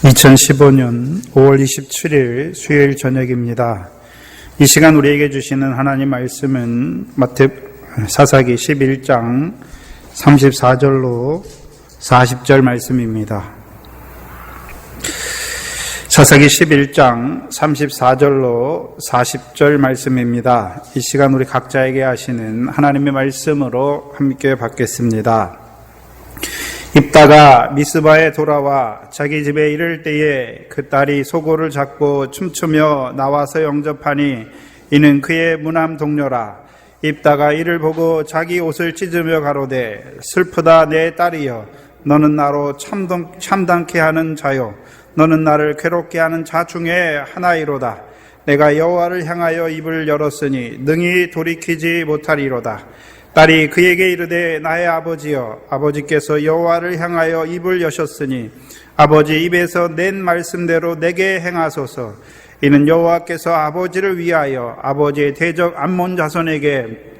2015년 5월 27일 수요일 저녁입니다. 이 시간 우리에게 주시는 하나님 말씀은 사사기 11장 34절로 40절 말씀입니다. 사사기 11장 34절로 40절 말씀입니다. 이 시간 우리 각자에게 하시는 하나님의 말씀으로 함께 받겠습니다. 입다가 미스바에 돌아와 자기 집에 이를 때에 그 딸이 소고를 잡고 춤추며 나와서 영접하니 이는 그의 무남 동료라. 입다가 이를 보고 자기 옷을 찢으며 가로되 슬프다 내 딸이여, 너는 나로 참담케 하는 자요, 너는 나를 괴롭게 하는 자 중에 하나이로다. 내가 여호와를 향하여 입을 열었으니 능히 돌이키지 못하리로다. 딸이 그에게 이르되 나의 아버지여, 아버지께서 여호와를 향하여 입을 여셨으니 아버지 입에서 낸 말씀대로 내게 행하소서. 이는 여호와께서 아버지를 위하여 아버지의 대적 암몬 자손에게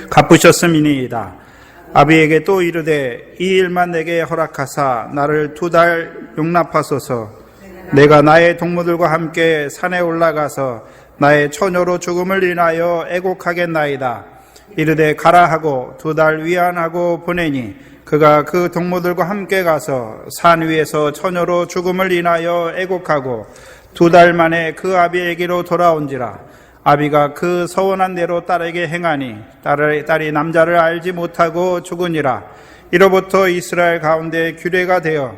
갚으셨음이니이다. 아비에게 또 이르되 이 일만 내게 허락하사 나를 2달 용납하소서. 내가 나의 동무들과 함께 산에 올라가서 나의 처녀로 죽음을 인하여 애곡하겠나이다. 이르되 가라 하고 2달 위안하고 보내니 그가 그 동무들과 함께 가서 산 위에서 처녀로 죽음을 인하여 애곡하고 2달 만에 그 아비에게로 돌아온지라. 아비가 그 서원한 대로 딸에게 행하니 딸이 남자를 알지 못하고 죽으니라. 이로부터 이스라엘 가운데 규례가 되어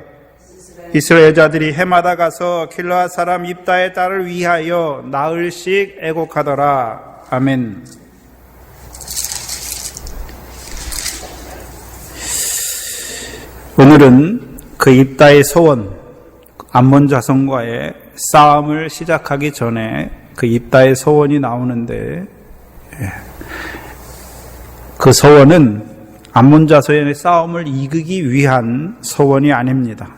이스라엘 여자들이 해마다 가서 길르앗 사람 입다의 딸을 위하여 나흘씩 애곡하더라. 아멘. 오늘은 그 입다의 소원, 암몬 자손과의 싸움을 시작하기 전에 그 입다의 소원이 나오는데, 그 소원은 암몬 자손의 싸움을 이기기 위한 소원이 아닙니다.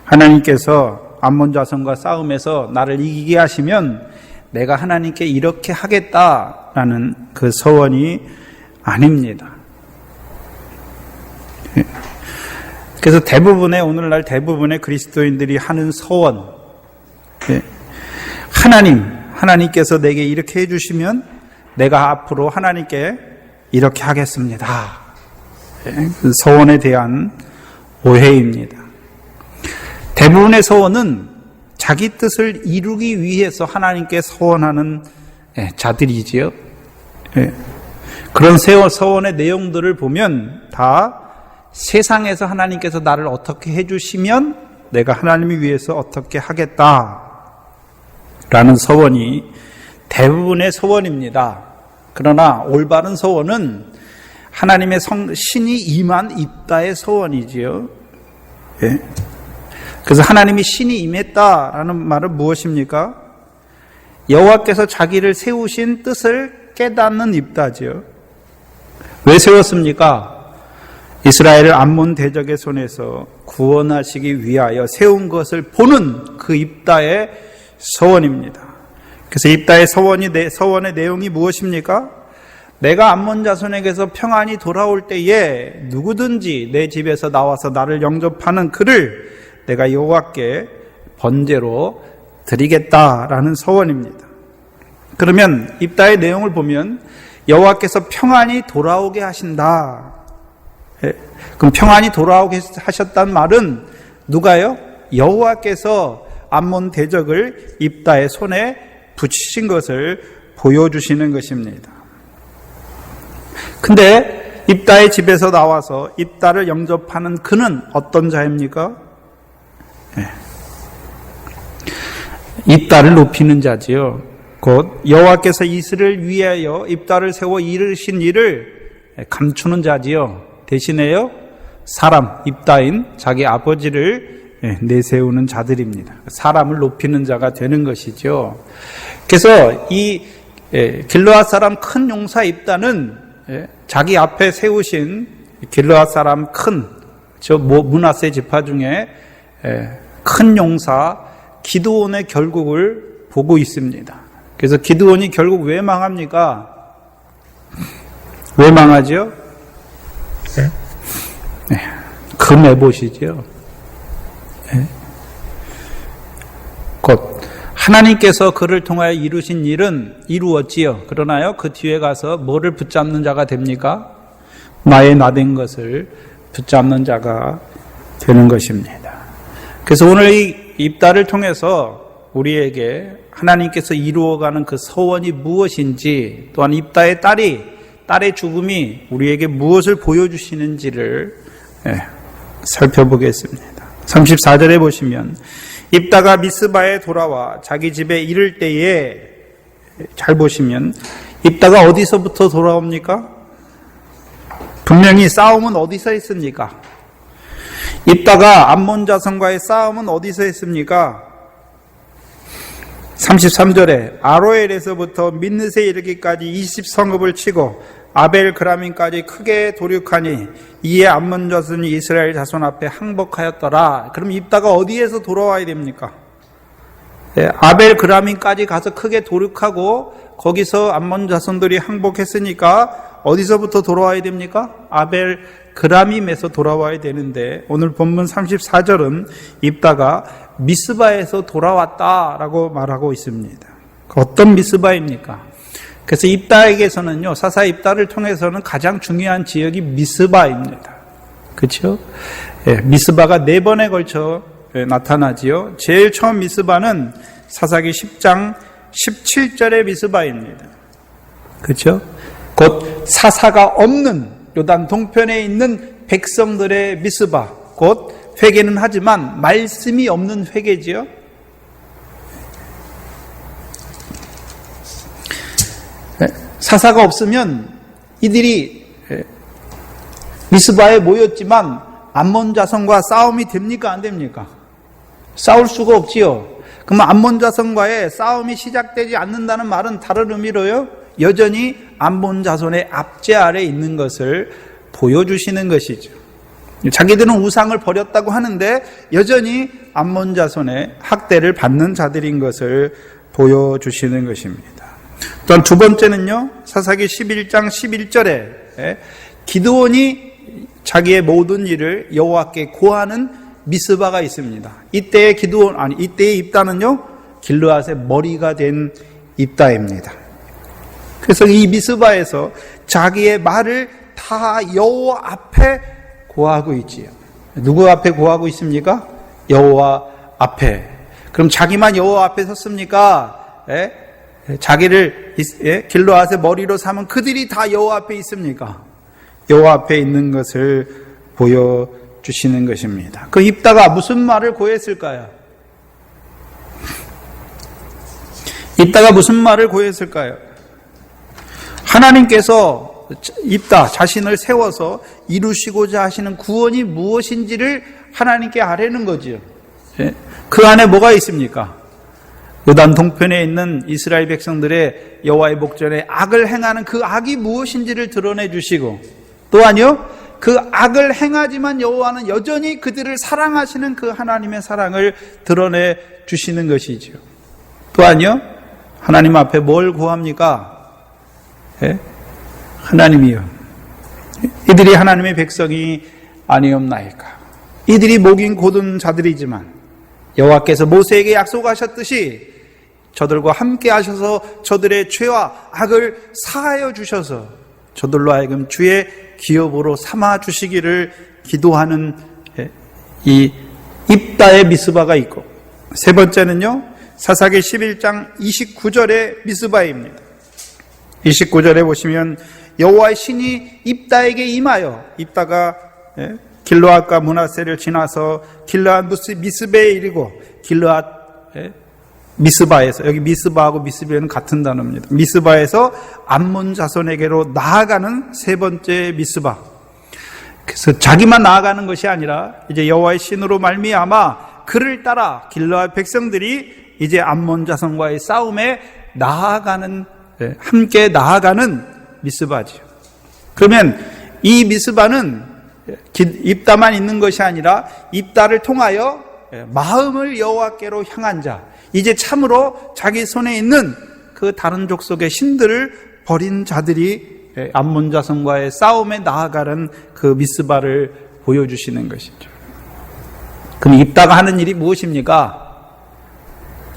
하나님께서 암몬 자손과 싸움에서 나를 이기게 하시면 내가 하나님께 이렇게 하겠다라는 그 소원이 아닙니다. 그래서 오늘날 대부분의 그리스도인들이 하는 소원, 하나님께서 내게 이렇게 해주시면 내가 앞으로 하나님께 이렇게 하겠습니다. 그 소원에 대한 오해입니다. 대부분의 소원은 자기 뜻을 이루기 위해서 하나님께 소원하는 자들이지요. 그런 소원의 내용들을 보면 다 세상에서 하나님께서 나를 어떻게 해주시면 내가 하나님을 위해서 어떻게 하겠다라는 소원이 대부분의 소원입니다. 그러나 올바른 소원은 하나님의 신이 임한 입다의 소원이지요. 그래서 하나님이 신이 임했다라는 말은 무엇입니까? 여호와께서 자기를 세우신 뜻을 깨닫는 입다지요. 왜 세웠습니까? 이스라엘을 암몬 대적의 손에서 구원하시기 위하여 세운 것을 보는 그 입다의 소원입니다. 그래서 입다의 소원의 내용이 무엇입니까? 내가 암몬 자손에게서 평안히 돌아올 때에 누구든지 내 집에서 나와서 나를 영접하는 그를 내가 여호와께 번제로 드리겠다라는 소원입니다. 그러면 입다의 내용을 보면 여호와께서 평안히 돌아오게 하신다. 그럼 평안히 돌아오게 하셨단 말은 누가요? 여호와께서 암몬 대적을 입다의 손에 붙이신 것을 보여주시는 것입니다. 근데 입다의 집에서 나와서 입다를 영접하는 그는 어떤 자입니까? 입다를 높이는 자지요. 곧 여호와께서 이스라엘을 위하여 입다를 세워 이르신 일을 감추는 자지요. 대신에요, 입다인 자기 아버지를 내세우는 자들입니다. 사람을 높이는 자가 되는 것이죠. 그래서 이 길르앗 사람 큰 용사 입다는 자기 앞에 세우신 길르앗 사람 므낫세 지파 중에 큰 용사 기드온의 결국을 보고 있습니다. 그래서 기드온이 결국 왜 망합니까? 왜 망하죠? 그 메봇이죠. 곧 하나님께서 그를 통하여 이루신 일은 이루었지요. 그러나요, 그 뒤에 가서 뭐를 붙잡는 자가 됩니까? 나의 나된 것을 붙잡는 자가 되는 것입니다. 그래서 오늘 이 입다를 통해서 우리에게 하나님께서 이루어가는 그 서원이 무엇인지, 또한 입다의 딸의 죽음이 우리에게 무엇을 보여주시는지를 살펴보겠습니다. 34절에 보시면 입다가 미스바에 돌아와 자기 집에 이를 때에, 잘 보시면 입다가 어디서부터 돌아옵니까? 분명히 싸움은 어디서 했습니까? 입다가 암몬 자손과의 싸움은 어디서 했습니까? 33절에 아로엘에서부터 민느세 이르기까지 20성읍을 치고 아벨 그라민까지 크게 도륙하니 이에 암몬 자손이 이스라엘 자손 앞에 항복하였더라. 그럼 입다가 어디에서 돌아와야 됩니까? 아벨 그라민까지 가서 크게 도륙하고 거기서 암몬 자손들이 항복했으니까 어디서부터 돌아와야 됩니까? 아벨 그라밈에서 돌아와야 되는데, 오늘 본문 34절은 입다가 미스바에서 돌아왔다라고 말하고 있습니다. 어떤 미스바입니까? 그래서 입다에게서는요, 사사 입다를 통해서는 가장 중요한 지역이 미스바입니다. 그렇죠? 미스바가 4번에 걸쳐 나타나지요. 제일 처음 미스바는 사사기 10장 17절의 미스바입니다. 그렇죠? 곧 사사가 없는 요단 동편에 있는 백성들의 미스바, 곧 회개는 하지만 말씀이 없는 회개지요. 사사가 없으면 이들이 미스바에 모였지만 암몬 자손과 싸움이 됩니까? 안 됩니까? 싸울 수가 없지요. 그러면 암몬 자손과의 싸움이 시작되지 않는다는 말은 다른 의미로요, 여전히 암몬 자손의 압제 아래 있는 것을 보여주시는 것이죠. 자기들은 우상을 버렸다고 하는데 여전히 암몬 자손의 학대를 받는 자들인 것을 보여주시는 것입니다. 또한 두 번째는요, 사사기 11장 11절에 기드온이 자기의 모든 일을 여호와께 고하는 미스바가 있습니다. 이때의 이때의 입다는요, 길르앗의 머리가 된 입다입니다. 그래서 이 미스바에서 자기의 말을 다 여호와 앞에 고하고 있지요. 누구 앞에 고하고 있습니까? 여호와 앞에. 그럼 자기만 여호와 앞에 섰습니까? 자기를 길르앗의 머리로 삼은 그들이 다 여호와 앞에 있습니까? 여호와 앞에 있는 것을 보여주시는 것입니다. 그 입다가 무슨 말을 고했을까요? 입다가 무슨 말을 고했을까요? 하나님께서 입다 자신을 세워서 이루시고자 하시는 구원이 무엇인지를 하나님께 아뢰는 거지요. 그 안에 뭐가 있습니까? 요단 동편에 있는 이스라엘 백성들의 여호와의 목전에 악을 행하는 그 악이 무엇인지를 드러내 주시고, 또한요, 그 악을 행하지만 여호와는 여전히 그들을 사랑하시는 그 하나님의 사랑을 드러내 주시는 것이죠. 또한요, 하나님 앞에 뭘 구합니까? 하나님이요, 이들이 하나님의 백성이 아니옵나이까? 이들이 목인 고든 자들이지만 여호와께서 모세에게 약속하셨듯이 저들과 함께 하셔서 저들의 죄와 악을 사하여 주셔서 저들로 하여금 주의 기업으로 삼아 주시기를 기도하는 이 입다의 미스바가 있고, 세 번째는요, 사사기 11장 29절의 미스바입니다. 29절에 보시면 여호와의 신이 입다에게 임하여 입다가 길르앗과 므낫세를 지나서 길르앗 미스베에 이르고, 길르앗 미스바에서, 여기 미스바하고 미스베는 같은 단어입니다. 미스바에서 암몬 자손에게로 나아가는 세 번째 미스바. 그래서 자기만 나아가는 것이 아니라 이제 여호와의 신으로 말미암아 그를 따라 길르앗 백성들이 이제 암몬 자손과의 싸움에 나아가는, 함께 나아가는 미스바지요. 그러면 이 미스바는 입다만 있는 것이 아니라 입다를 통하여 마음을 여호와께로 향한 자, 이제 참으로 자기 손에 있는 그 다른 족속의 신들을 버린 자들이 암몬 자손과의 싸움에 나아가는 그 미스바를 보여주시는 것이죠. 그럼 입다가 하는 일이 무엇입니까?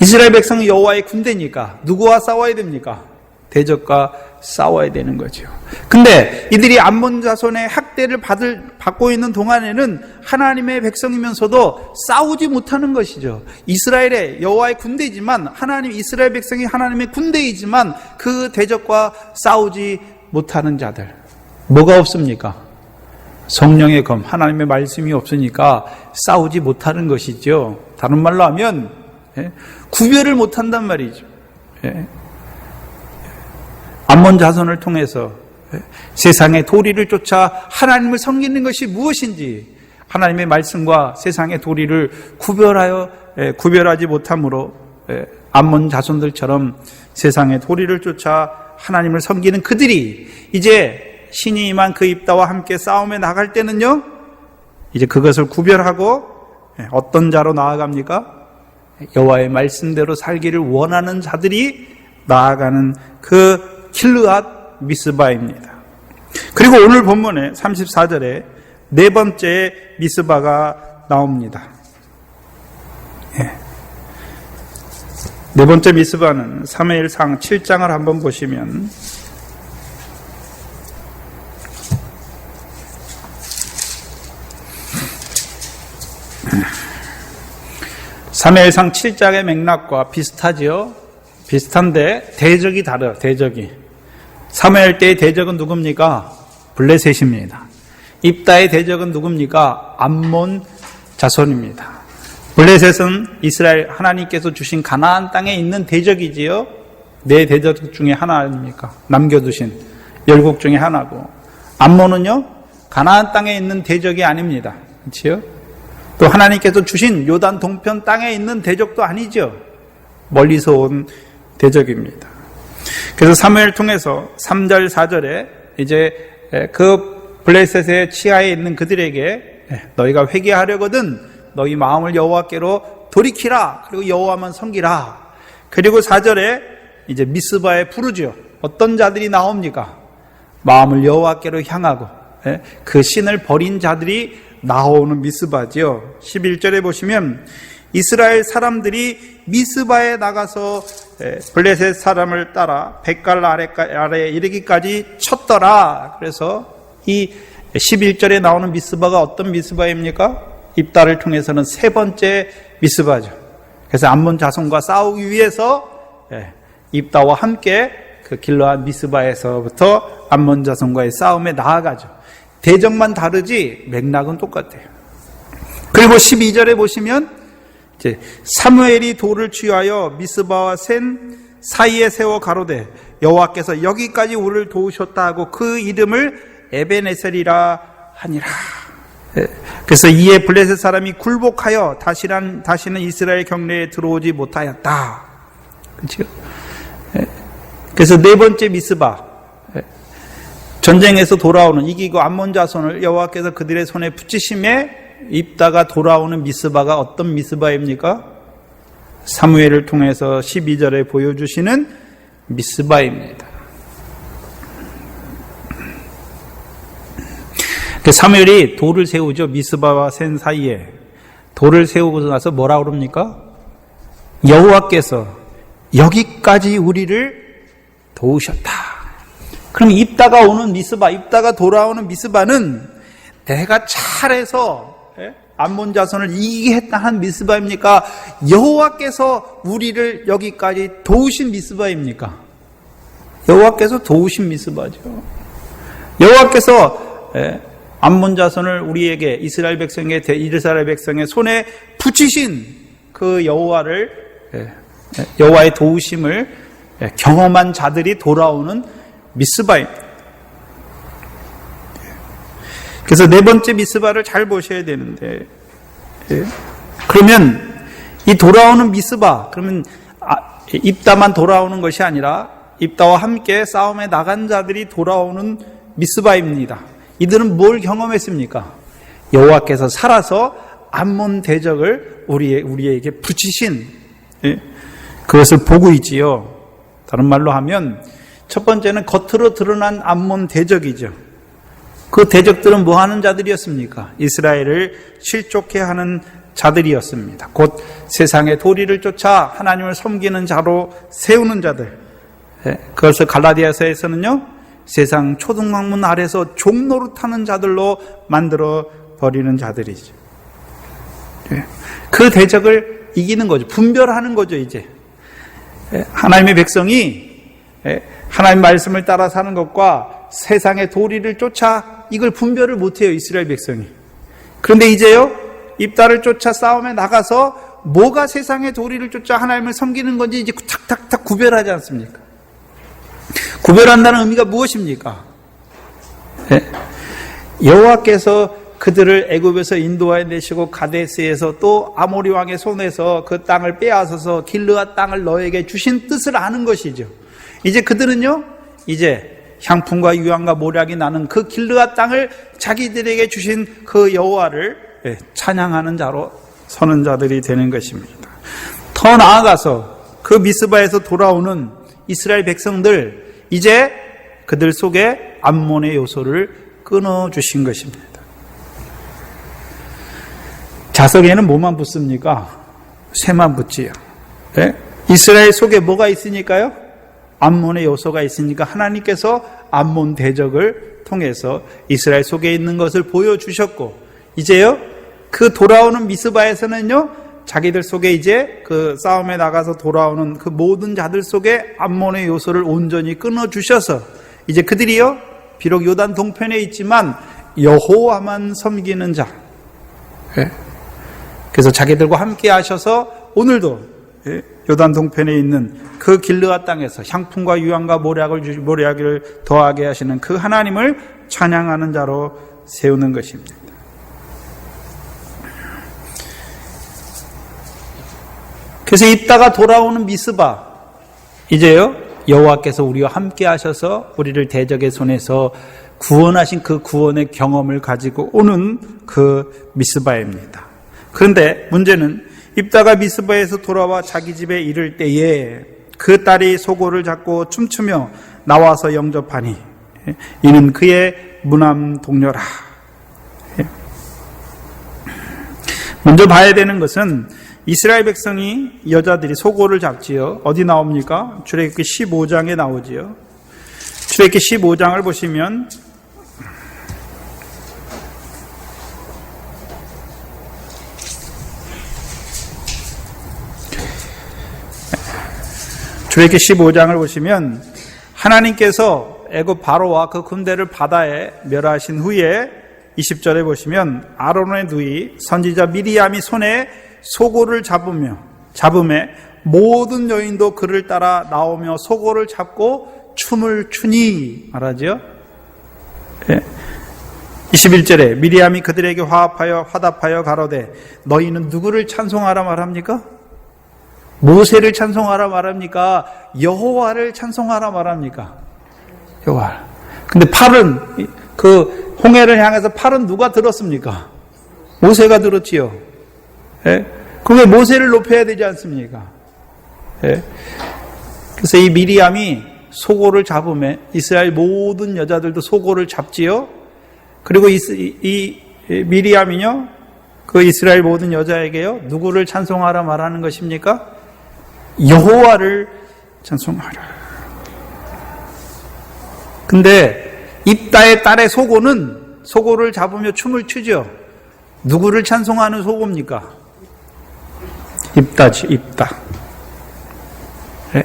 이스라엘 백성은 여호와의 군대니까 누구와 싸워야 됩니까? 대적과 싸워야 되는 거죠. 근데 이들이 암몬 자손의 학대를 받고 있는 동안에는 하나님의 백성이면서도 싸우지 못하는 것이죠. 이스라엘의 여호와의 군대이지만 이스라엘 백성이 하나님의 군대이지만 그 대적과 싸우지 못하는 자들. 뭐가 없습니까? 성령의 검, 하나님의 말씀이 없으니까 싸우지 못하는 것이죠. 다른 말로 하면 구별을 못한단 말이죠. 암몬 자손을 통해서 세상의 도리를 쫓아 하나님을 섬기는 것이 무엇인지 하나님의 말씀과 세상의 도리를 구별하지 못함으로 암몬 자손들처럼 세상의 도리를 쫓아 하나님을 섬기는 그들이 이제 신이 임한 그 입다와 함께 싸움에 나갈 때는요, 이제 그것을 구별하고 어떤 자로 나아갑니까? 여호와의 말씀대로 살기를 원하는 자들이 나아가는 그 길르앗 미스바입니다. 그리고 오늘 본문에 34절에 네 번째 미스바가 나옵니다. 네 번째 미스바는 사무엘상 7장을 한번 보시면 사무엘상 7장의 맥락과 비슷하지요? 비슷한데 대적이 다르요. 대적이. 사무엘 때의 대적은 누굽니까? 블레셋입니다. 입다의 대적은 누굽니까? 암몬 자손입니다. 블레셋은 이스라엘 하나님께서 주신 가나안 땅에 있는 대적이지요. 네 대적 중에 하나 아닙니까? 남겨두신 열국 중에 하나고, 암몬은요 가나안 땅에 있는 대적이 아닙니다. 그렇지요? 또 하나님께서 주신 요단 동편 땅에 있는 대적도 아니죠. 멀리서 온 대적입니다. 그래서 사무엘 통해서 3절 4절에 이제 그 블레셋의 치하에 있는 그들에게 너희가 회개하려거든 너희 마음을 여호와께로 돌이키라, 그리고 여호와만 섬기라. 그리고 4절에 이제 미스바에 부르죠. 어떤 자들이 나옵니까? 마음을 여호와께로 향하고 그 신을 버린 자들이 나오는 미스바지요. 11절에 보시면 이스라엘 사람들이 미스바에 나가서 블레셋 사람을 따라 벳갈 아래에 이르기까지 쳤더라. 그래서 이 11절에 나오는 미스바가 어떤 미스바입니까? 입다를 통해서는 세 번째 미스바죠. 그래서 암몬 자손과 싸우기 위해서 입다와 함께 그 길르앗 미스바에서부터 암몬 자손과의 싸움에 나아가죠. 대적만 다르지 맥락은 똑같아요. 그리고 12절에 보시면 이제 사무엘이 돌을 취하여 미스바와 센 사이에 세워 가로되 여호와께서 여기까지 우리를 도우셨다 하고 그 이름을 에벤에셀이라 하니라. 그래서 이에 블레셋 사람이 굴복하여 다시는 이스라엘 경내에 들어오지 못하였다. 그렇죠? 그래서 네 번째 미스바, 전쟁에서 돌아오는 이기고 암몬 자손을 여호와께서 그들의 손에 붙이심에 입다가 돌아오는 미스바가 어떤 미스바입니까? 사무엘을 통해서 12절에 보여주시는 미스바입니다. 사무엘이 돌을 세우죠. 미스바와 센 사이에 돌을 세우고 나서 뭐라 그럽니까? 여호와께서 여기까지 우리를 도우셨다. 그럼 입다가 오는 미스바, 입다가 돌아오는 미스바는 내가 잘해서 암몬 자손을 이기게 했다 한 미스바입니까? 여호와께서 우리를 여기까지 도우신 미스바입니까? 여호와께서 도우신 미스바죠. 여호와께서 암몬 자손을 우리에게 이스라엘 백성의 손에 붙이신 그 여호와의 도우심을 경험한 자들이 돌아오는 미스바입니다. 그래서 네 번째 미스바를 잘 보셔야 되는데, 그러면 이 돌아오는 미스바, 그러면 입다만 돌아오는 것이 아니라 입다와 함께 싸움에 나간 자들이 돌아오는 미스바입니다. 이들은 뭘 경험했습니까? 여호와께서 살아서 암몬 대적을 우리에게 붙이신 그것을 보고 있지요. 다른 말로 하면 첫 번째는 겉으로 드러난 암몬 대적이죠. 그 대적들은 뭐 하는 자들이었습니까? 이스라엘을 실족해 하는 자들이었습니다. 곧 세상의 도리를 쫓아 하나님을 섬기는 자로 세우는 자들. 그것을 갈라디아서에서는요, 세상 초등학문 아래서 종노릇하는 자들로 만들어 버리는 자들이죠. 그 대적을 이기는 거죠. 분별하는 거죠, 이제. 하나님의 백성이 하나님 말씀을 따라 사는 것과 세상의 도리를 쫓아 이걸 분별을 못해요, 이스라엘 백성이. 그런데 이제요, 입다를 쫓아 싸움에 나가서 뭐가 세상의 도리를 쫓아 하나님을 섬기는 건지 이제 탁탁탁 구별하지 않습니까? 구별한다는 의미가 무엇입니까? 여호와께서 그들을 애굽에서 인도하여 내시고 가데스에서 또 아모리 왕의 손에서 그 땅을 빼앗아서 길르앗 땅을 너에게 주신 뜻을 아는 것이죠. 이제 그들은요, 이제 향품과 유황과 모략이 나는 그 길르앗 땅을 자기들에게 주신 그 여호와를 찬양하는 자로 서는 자들이 되는 것입니다. 더 나아가서 그 미스바에서 돌아오는 이스라엘 백성들, 이제 그들 속에 암몬의 요소를 끊어주신 것입니다. 자석에는 뭐만 붙습니까? 새만 붙지요. 네? 이스라엘 속에 뭐가 있으니까요? 암몬의 요소가 있으니까 하나님께서 암몬 대적을 통해서 이스라엘 속에 있는 것을 보여주셨고, 이제요, 그 돌아오는 미스바에서는요, 자기들 속에 이제 그 싸움에 나가서 돌아오는 그 모든 자들 속에 암몬의 요소를 온전히 끊어주셔서 이제 그들이요, 비록 요단 동편에 있지만 여호와만 섬기는 자. 그래서 자기들과 함께 하셔서 오늘도 요단 동편에 있는 그 길르앗 땅에서 향품과 유황과 모략을 더하게 하시는 그 하나님을 찬양하는 자로 세우는 것입니다. 그래서 입다가 돌아오는 미스바, 이제요, 여호와께서 우리와 함께 하셔서 우리를 대적의 손에서 구원하신 그 구원의 경험을 가지고 오는 그 미스바입니다. 그런데 문제는 입다가 미스바에서 돌아와 자기 집에 이를 때에 그 딸이 소고를 잡고 춤추며 나와서 영접하니 이는 그의 무남 동료라. 먼저 봐야 되는 것은 이스라엘 백성이, 여자들이 소고를 잡지요. 어디 나옵니까? 출애굽기 15장에 나오지요. 출애굽기 15장을 보시면 출애굽기 15장을 보시면 하나님께서 애굽 바로와 그 군대를 바다에 멸하신 후에 20절에 보시면 아론의 누이 선지자 미리암이 손에 소고를 잡음에 모든 여인도 그를 따라 나오며 소고를 잡고 춤을 추니 말하죠. 21절에 미리암이 그들에게 화답하여 가로되 너희는 누구를 찬송하라 말합니까? 모세를 찬송하라 말합니까? 여호와를 찬송하라 말합니까? 여호와. 근데 팔은, 그 홍해를 향해서 팔은 누가 들었습니까? 모세가 들었지요. 그게 모세를 높여야 되지 않습니까? 그래서 이 미리암이 소고를 잡으면 이스라엘 모든 여자들도 소고를 잡지요. 그리고 이 미리암이요, 그 이스라엘 모든 여자에게요, 누구를 찬송하라 말하는 것입니까? 여호와를 찬송하라. 근데 입다의 딸의 소고를 잡으며 춤을 추죠. 누구를 찬송하는 소고입니까? 입다지, 입다. 네?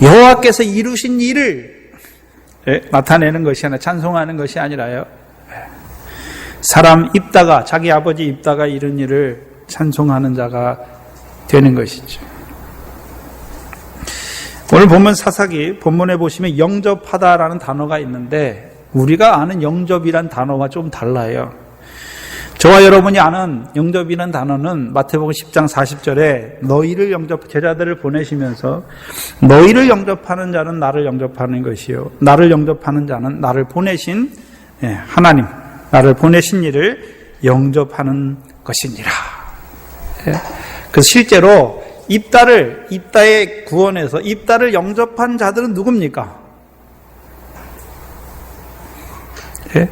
여호와께서 이루신 일을 나타내는 것이 아니라 찬송하는 것이 아니라요, 사람 입다가, 자기 아버지 입다가 이룬 일을 찬송하는 자가 되는 것이죠. 오늘 본문 사사기 본문에 보시면 영접하다라는 단어가 있는데 우리가 아는 영접이란 단어와 좀 달라요. 저와 여러분이 아는 영접이라는 단어는 마태복음 10장 40절에 너희를 제자들을 보내시면서 너희를 영접하는 자는 나를 영접하는 것이요 나를 영접하는 자는 나를 보내신 하나님, 나를 보내신 이를 영접하는 것이니라. 그래서 실제로 입다의 구원에서 입다를 영접한 자들은 누굽니까? 예?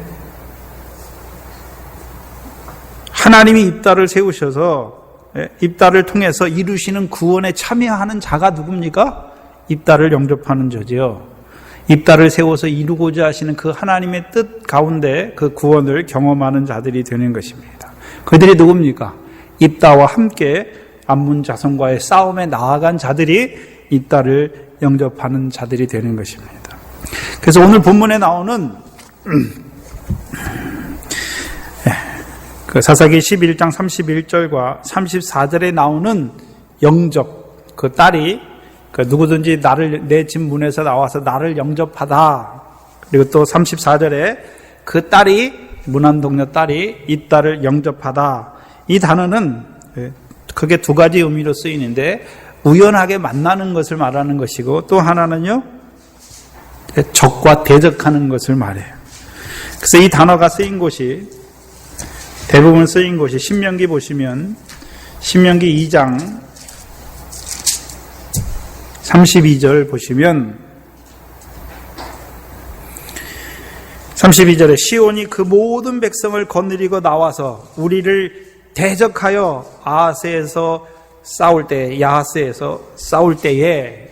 하나님이 입다를 세우셔서 입다를 통해서 이루시는 구원에 참여하는 자가 누굽니까? 입다를 영접하는 자지요. 입다를 세워서 이루고자 하시는 그 하나님의 뜻 가운데 그 구원을 경험하는 자들이 되는 것입니다. 그들이 누굽니까? 입다와 함께 암문 자손과의 싸움에 나아간 자들이 입다를 영접하는 자들이 되는 것입니다. 그래서 오늘 본문에 나오는 그 사사기 11장 31절과 34절에 나오는 영접, 그 딸이 그 누구든지 내 집 문에서 나와서 나를 영접하다. 그리고 또 34절에 그 딸이, 문안동녀 딸이 입다를 영접하다. 이 단어는 크게 두 가지 의미로 쓰이는데 우연하게 만나는 것을 말하는 것이고 또 하나는요, 적과 대적하는 것을 말해요. 그래서 이 단어가 쓰인 곳이, 대부분 쓰인 곳이 신명기 보시면 신명기 2장 32절 보시면 32절에 시온이 그 모든 백성을 거느리고 나와서 우리를 대적하여 야하스에서 싸울 때에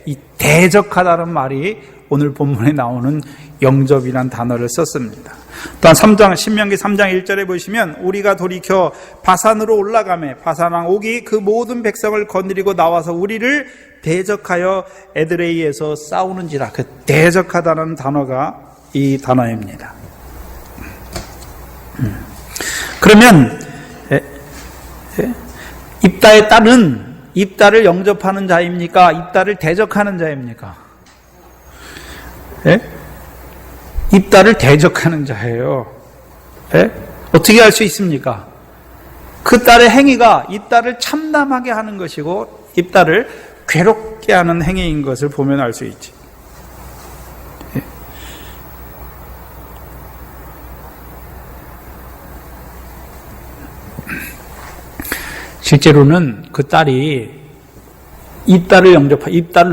이 대적하다는 말이 오늘 본문에 나오는 영접이라는 단어를 썼습니다. 또한 신명기 3장 1절에 보시면 우리가 돌이켜 바산으로 올라가매 바산왕 옥이 그 모든 백성을 거느리고 나와서 우리를 대적하여 에드레이에서 싸우는지라. 그 대적하다는 단어가 이 단어입니다. 그러면 입다의 딸은 입다를 영접하는 자입니까? 입다를 대적하는 자입니까? 입다를 대적하는 자예요. 어떻게 할 수 있습니까? 그 딸의 행위가 입다를 참담하게 하는 것이고 입다를 괴롭게 하는 행위인 것을 보면 알 수 있지. 실제로는 그 딸이 입다를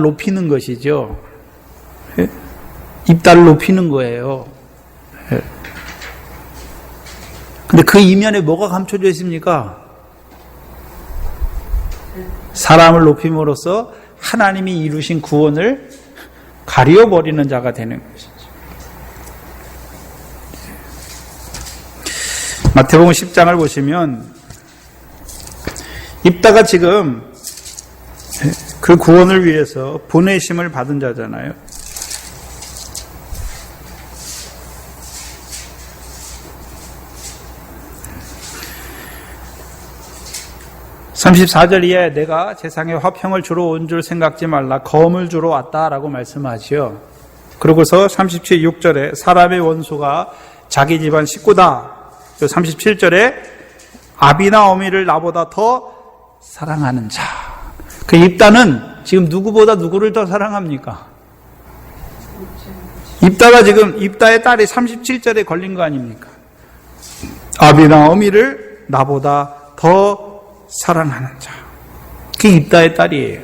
높이는 것이죠. 입다를 높이는 거예요. 근데 그 이면에 뭐가 감춰져 있습니까? 사람을 높임으로써 하나님이 이루신 구원을 가려버리는 자가 되는 것이죠. 마태복음 10장을 보시면 입다가 지금 그 구원을 위해서 보내심을 받은 자잖아요. 34절 이하에 내가 세상에 화평을 주러 온 줄 생각지 말라 검을 주러 왔다라고 말씀하지요. 그러고서 37, 6절에 사람의 원수가 자기 집안 식구다. 37절에 아비나 어미를 나보다 더 사랑하는 자. 그 입다는 지금 누구보다 누구를 더 사랑합니까? 입다가 지금 입다의 딸이 37절에 걸린 거 아닙니까? 아비나 어미를 나보다 더 사랑하는 자. 그게 입다의 딸이에요.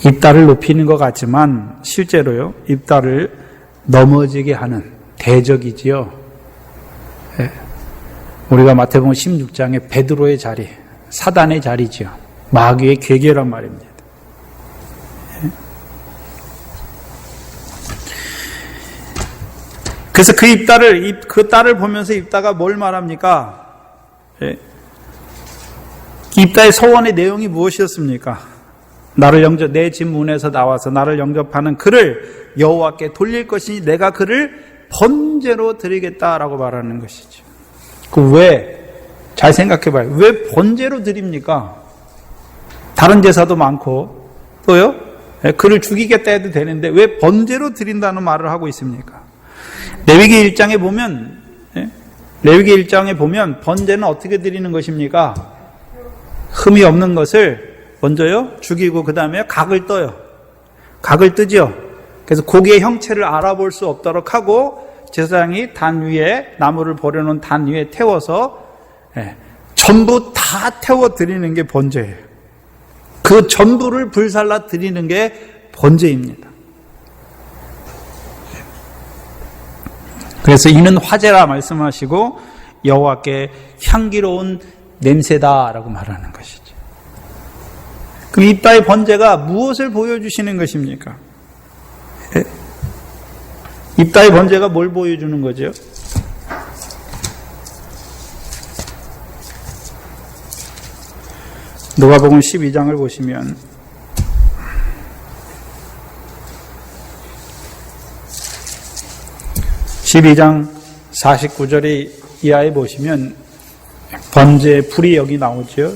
입다를 높이는 것 같지만 실제로요, 입다를 넘어지게 하는 대적이지요. 예. 우리가 마태복음 16장의 베드로의 자리, 사단의 자리지요. 마귀의 괴계란 말입니다. 예. 그래서 그 딸을 보면서 입다가 뭘 말합니까? 예. 입다의 서원의 내용이 무엇이었습니까? 내 집 문에서 나와서 나를 영접하는 그를 여호와께 돌릴 것이니 내가 그를 번제로 드리겠다라고 말하는 것이죠. 잘 생각해봐요. 왜 번제로 드립니까? 다른 제사도 많고 또요, 그를 죽이겠다 해도 되는데 왜 번제로 드린다는 말을 하고 있습니까? 레위기 1장에 보면 번제는 어떻게 드리는 것입니까? 흠이 없는 것을 먼저요, 죽이고 그 다음에 각을 떠요. 각을 뜨죠. 그래서 고기의 형체를 알아볼 수 없도록 하고 제사장이 단 위에 나무를 버려놓은 단 위에 태워서 전부 다 태워 드리는 게 번제예요. 그 전부를 불살라 드리는 게 번제입니다. 그래서 이는 화제라 말씀하시고 여호와께 향기로운 냄새다라고 말하는 것이죠. 그럼 입다의 번제가 무엇을 보여주시는 것입니까? 입다의 번제가 뭘 보여주는 거죠? 누가복음 12장을 보시면 (12장) 49절 이하에 보시면 번제의 불이 여기 나오죠.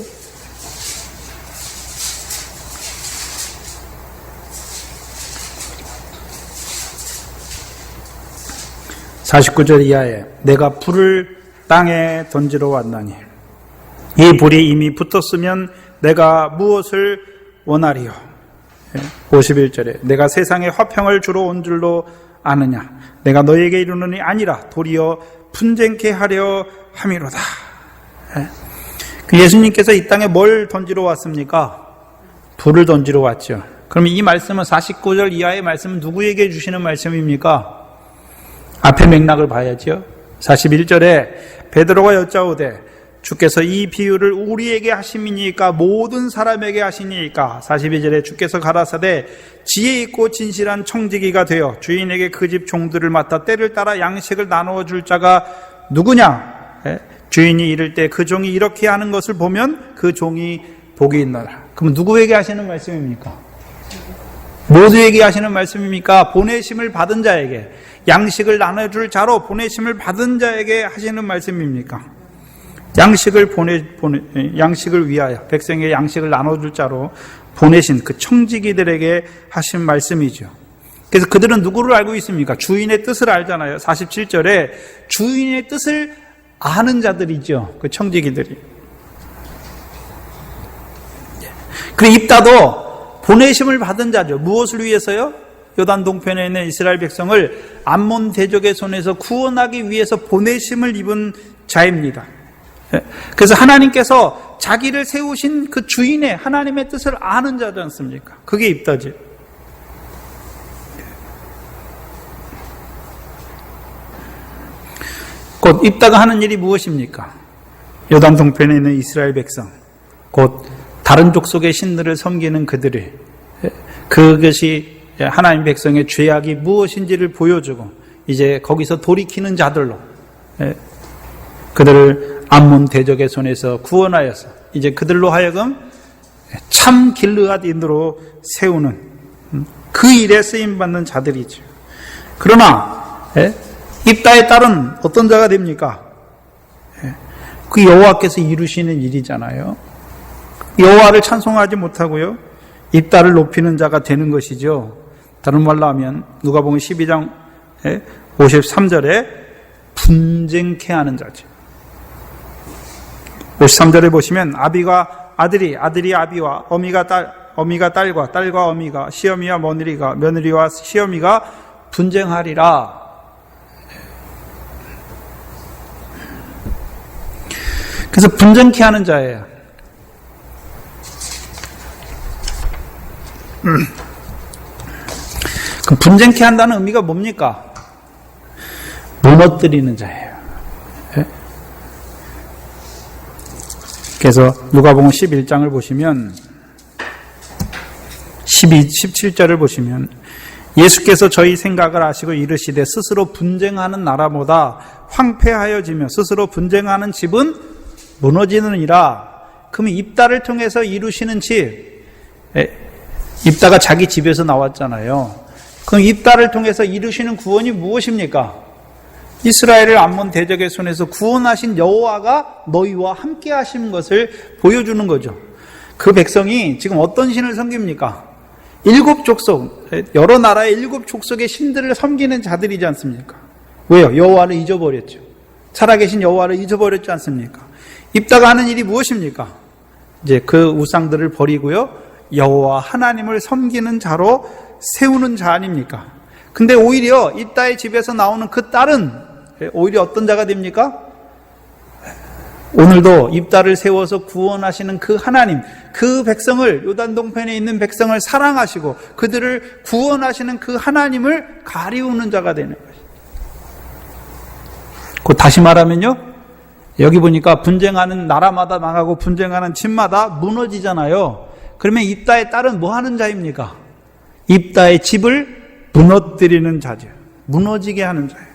(49절) 이하에 내가 불을 땅에 던지러 왔나니 이 불이 이미 붙었으면 내가 무엇을 원하리요? 51절에 내가 세상에 화평을 주러 온 줄로 아느냐? 내가 너에게 이르노니 아니라 도리어 분쟁케 하려 함이로다. 예수님께서 이 땅에 뭘 던지러 왔습니까? 불을 던지러 왔죠. 그러면 이 말씀은 49절 이하의 말씀은 누구에게 주시는 말씀입니까? 앞에 맥락을 봐야죠. 41절에 베드로가 여짜오되 주께서 이 비유를 우리에게 하심이니까 모든 사람에게 하시니까. 42절에 주께서 가라사대 지혜 있고 진실한 청지기가 되어 주인에게 그 집 종들을 맡아 때를 따라 양식을 나누어 줄 자가 누구냐? 주인이 이를 때 그 종이 이렇게 하는 것을 보면 그 종이 복이 있노라. 그럼 누구에게 하시는 말씀입니까? 모두에게 하시는 말씀입니까? 보내심을 받은 자에게, 양식을 나눠줄 자로 보내심을 받은 자에게 하시는 말씀입니까? 양식을 위하여 백성에게 양식을 나눠줄 자로 보내신 그 청지기들에게 하신 말씀이죠. 그래서 그들은 누구를 알고 있습니까? 주인의 뜻을 알잖아요. 47절에 주인의 뜻을 아는 자들이죠. 그 청지기들이. 그리고 입다도 보내심을 받은 자죠. 무엇을 위해서요? 요단 동편에 있는 이스라엘 백성을 암몬 대적의 손에서 구원하기 위해서 보내심을 입은 자입니다. 그래서 하나님께서 자기를 세우신 그 주인의 하나님의 뜻을 아는 자지 않습니까? 그게 입다지. 곧 입다가 하는 일이 무엇입니까? 요단 동편에 있는 이스라엘 백성, 곧 다른 족속의 신들을 섬기는 그들이, 그것이 하나님 백성의 죄악이 무엇인지를 보여주고 이제 거기서 돌이키는 자들로 그들을 암몬 대적의 손에서 구원하여서 이제 그들로 하여금 참 길르앗인으로 세우는 그 일에 쓰임받는 자들이죠. 그러나 입다의 딸은 어떤 자가 됩니까? 그 여호와께서 이루시는 일이잖아요. 여호와를 찬송하지 못하고요, 입다를 높이는 자가 되는 것이죠. 다른 말로 하면 누가복음 12장 53절에 분쟁케 하는 자죠. 53절에 보시면 아비가 아들이 아비와 어미가 딸과 딸과 어미가 시어미와 며느리와 시어미가 분쟁하리라. 그래서 분쟁케 하는 자예요. 그 분쟁케 한다는 의미가 뭡니까? 무너뜨리는 자예요. 그래서 누가복음 11장을 보시면 17절을 보시면 예수께서 저희 생각을 아시고 이르시되 스스로 분쟁하는 나라보다 황폐하여지며 스스로 분쟁하는 집은 무너지느니라. 그러면 입다를 통해서 이루시는 집, 입다가 자기 집에서 나왔잖아요. 그럼 입다를 통해서 이루시는 구원이 무엇입니까? 이스라엘을 암몬 대적의 손에서 구원하신 여호와가 너희와 함께 하신 것을 보여주는 거죠. 그 백성이 지금 어떤 신을 섬깁니까? 7족속, 여러 나라의 7족속의 신들을 섬기는 자들이지 않습니까? 왜요? 여호와를 잊어버렸죠. 살아계신 여호와를 잊어버렸지 않습니까? 입다가 하는 일이 무엇입니까? 이제 그 우상들을 버리고요, 여호와 하나님을 섬기는 자로 세우는 자 아닙니까? 근데 오히려 입다의 집에서 나오는 그 딸은 오히려 어떤 자가 됩니까? 오늘도 입다를 세워서 구원하시는 그 하나님, 그 백성을, 요단 동편에 있는 백성을 사랑하시고 그들을 구원하시는 그 하나님을 가리우는 자가 되는 것입니다. 곧 다시 말하면요, 여기 보니까 분쟁하는 나라마다 망하고 분쟁하는 집마다 무너지잖아요. 그러면 입다의 딸은 뭐 하는 자입니까? 입다의 집을 무너뜨리는 자죠. 무너지게 하는 자예요.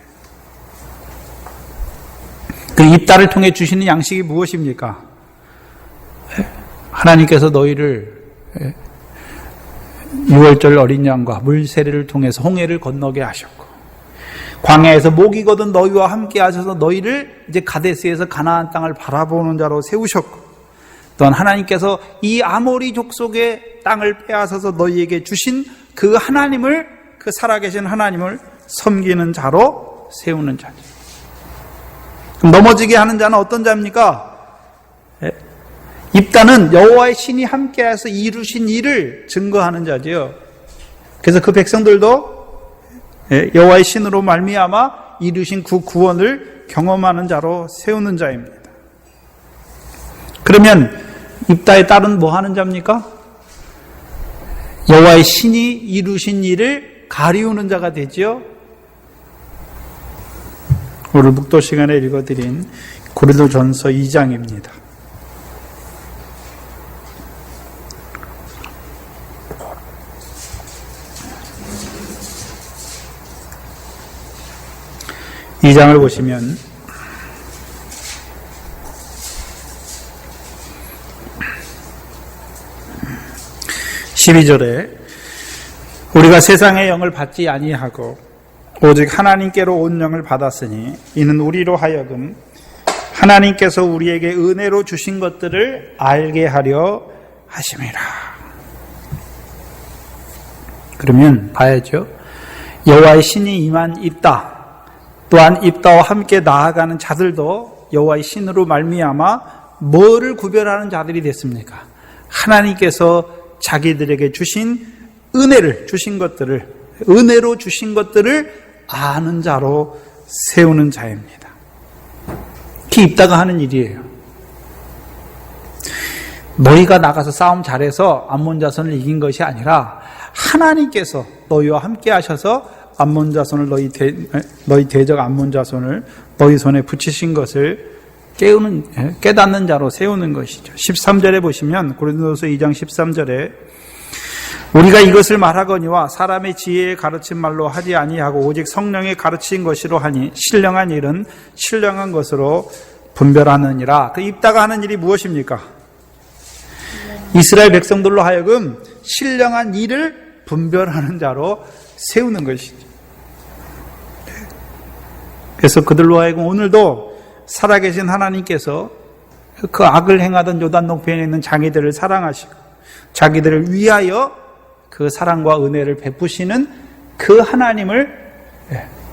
그 입다를 통해 주시는 양식이 무엇입니까? 하나님께서 너희를 6월절 어린 양과 물세례를 통해서 홍해를 건너게 하셨고, 광야에서 목이 거둔 너희와 함께 하셔서 너희를 이제 가데스에서 가나안 땅을 바라보는 자로 세우셨고, 또한 하나님께서 이 아모리 족속의 땅을 빼앗아서 너희에게 주신 그 하나님을, 그 살아계신 하나님을 섬기는 자로 세우는 자죠. 그럼 넘어지게 하는 자는 어떤 자입니까? 입다는 여호와의 신이 함께해서 이루신 일을 증거하는 자지요. 그래서 그 백성들도 여호와의 신으로 말미암아 이루신 그 구원을 경험하는 자로 세우는 자입니다. 그러면 입다의 딸은 뭐 하는 자입니까? 여호와의 신이 이루신 일을 가리우는 자가 되지요. 오늘 묵도 시간에 읽어드린 고린도전서 2장입니다. 이 장을 보시면 12절에 우리가 세상의 영을 받지 아니하고 오직 하나님께로 온 영을 받았으니 이는 우리로 하여금 하나님께서 우리에게 은혜로 주신 것들을 알게 하려 하심이라. 그러면 봐야죠. 여호와의 신이 임한 입다, 또한 입다와 함께 나아가는 자들도 여호와의 신으로 말미암아 뭐를 구별하는 자들이 됐습니까? 하나님께서 자기들에게 주신 은혜를, 주신 것들을, 은혜로 주신 것들을 아는 자로 세우는 자입니다. 그게 입다가 하는 일이에요. 너희가 나가서 싸움 잘해서 암몬 자손을 이긴 것이 아니라 하나님께서 너희와 함께 하셔서 암몬 자손을 너희 대적 암몬 자손을 너희 손에 붙이신 것을 깨닫는 자로 세우는 것이죠. 13절에 보시면 고린도서 2장 13절에 우리가 이것을 말하거니와 사람의 지혜에 가르친 말로 하지 아니하고 오직 성령의 가르친 것이로 하니 신령한 일은 신령한 것으로 분별하느니라. 그 입다가 하는 일이 무엇입니까? 이스라엘 백성들로 하여금 신령한 일을 분별하는 자로 세우는 것이죠. 그래서 그들로 하여금 오늘도 살아계신 하나님께서 그 악을 행하던 요단 동편에 있는 자기들을 사랑하시고 자기들을 위하여 그 사랑과 은혜를 베푸시는 그 하나님을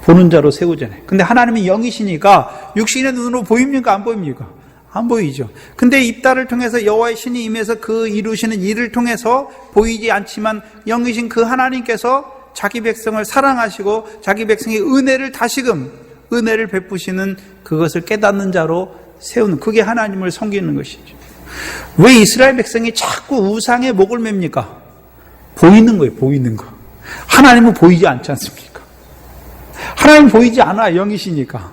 보는 자로 세우잖아요. 근데 하나님은 영이시니까 육신의 눈으로 보입니까? 안 보입니까? 안 보이죠. 근데 입다를 통해서 여호와의 신이 임해서 그 이루시는 일을 통해서 보이지 않지만 영이신 그 하나님께서 자기 백성을 사랑하시고 자기 백성의 은혜를 다시금 은혜를 베푸시는 그것을 깨닫는 자로 세우는, 그게 하나님을 섬기는 것이죠. 왜 이스라엘 백성이 자꾸 우상에 목을 맵니까? 보이는 거예요. 보이는 거. 하나님은 보이지 않지 않습니까? 하나님 보이지 않아, 영이시니까.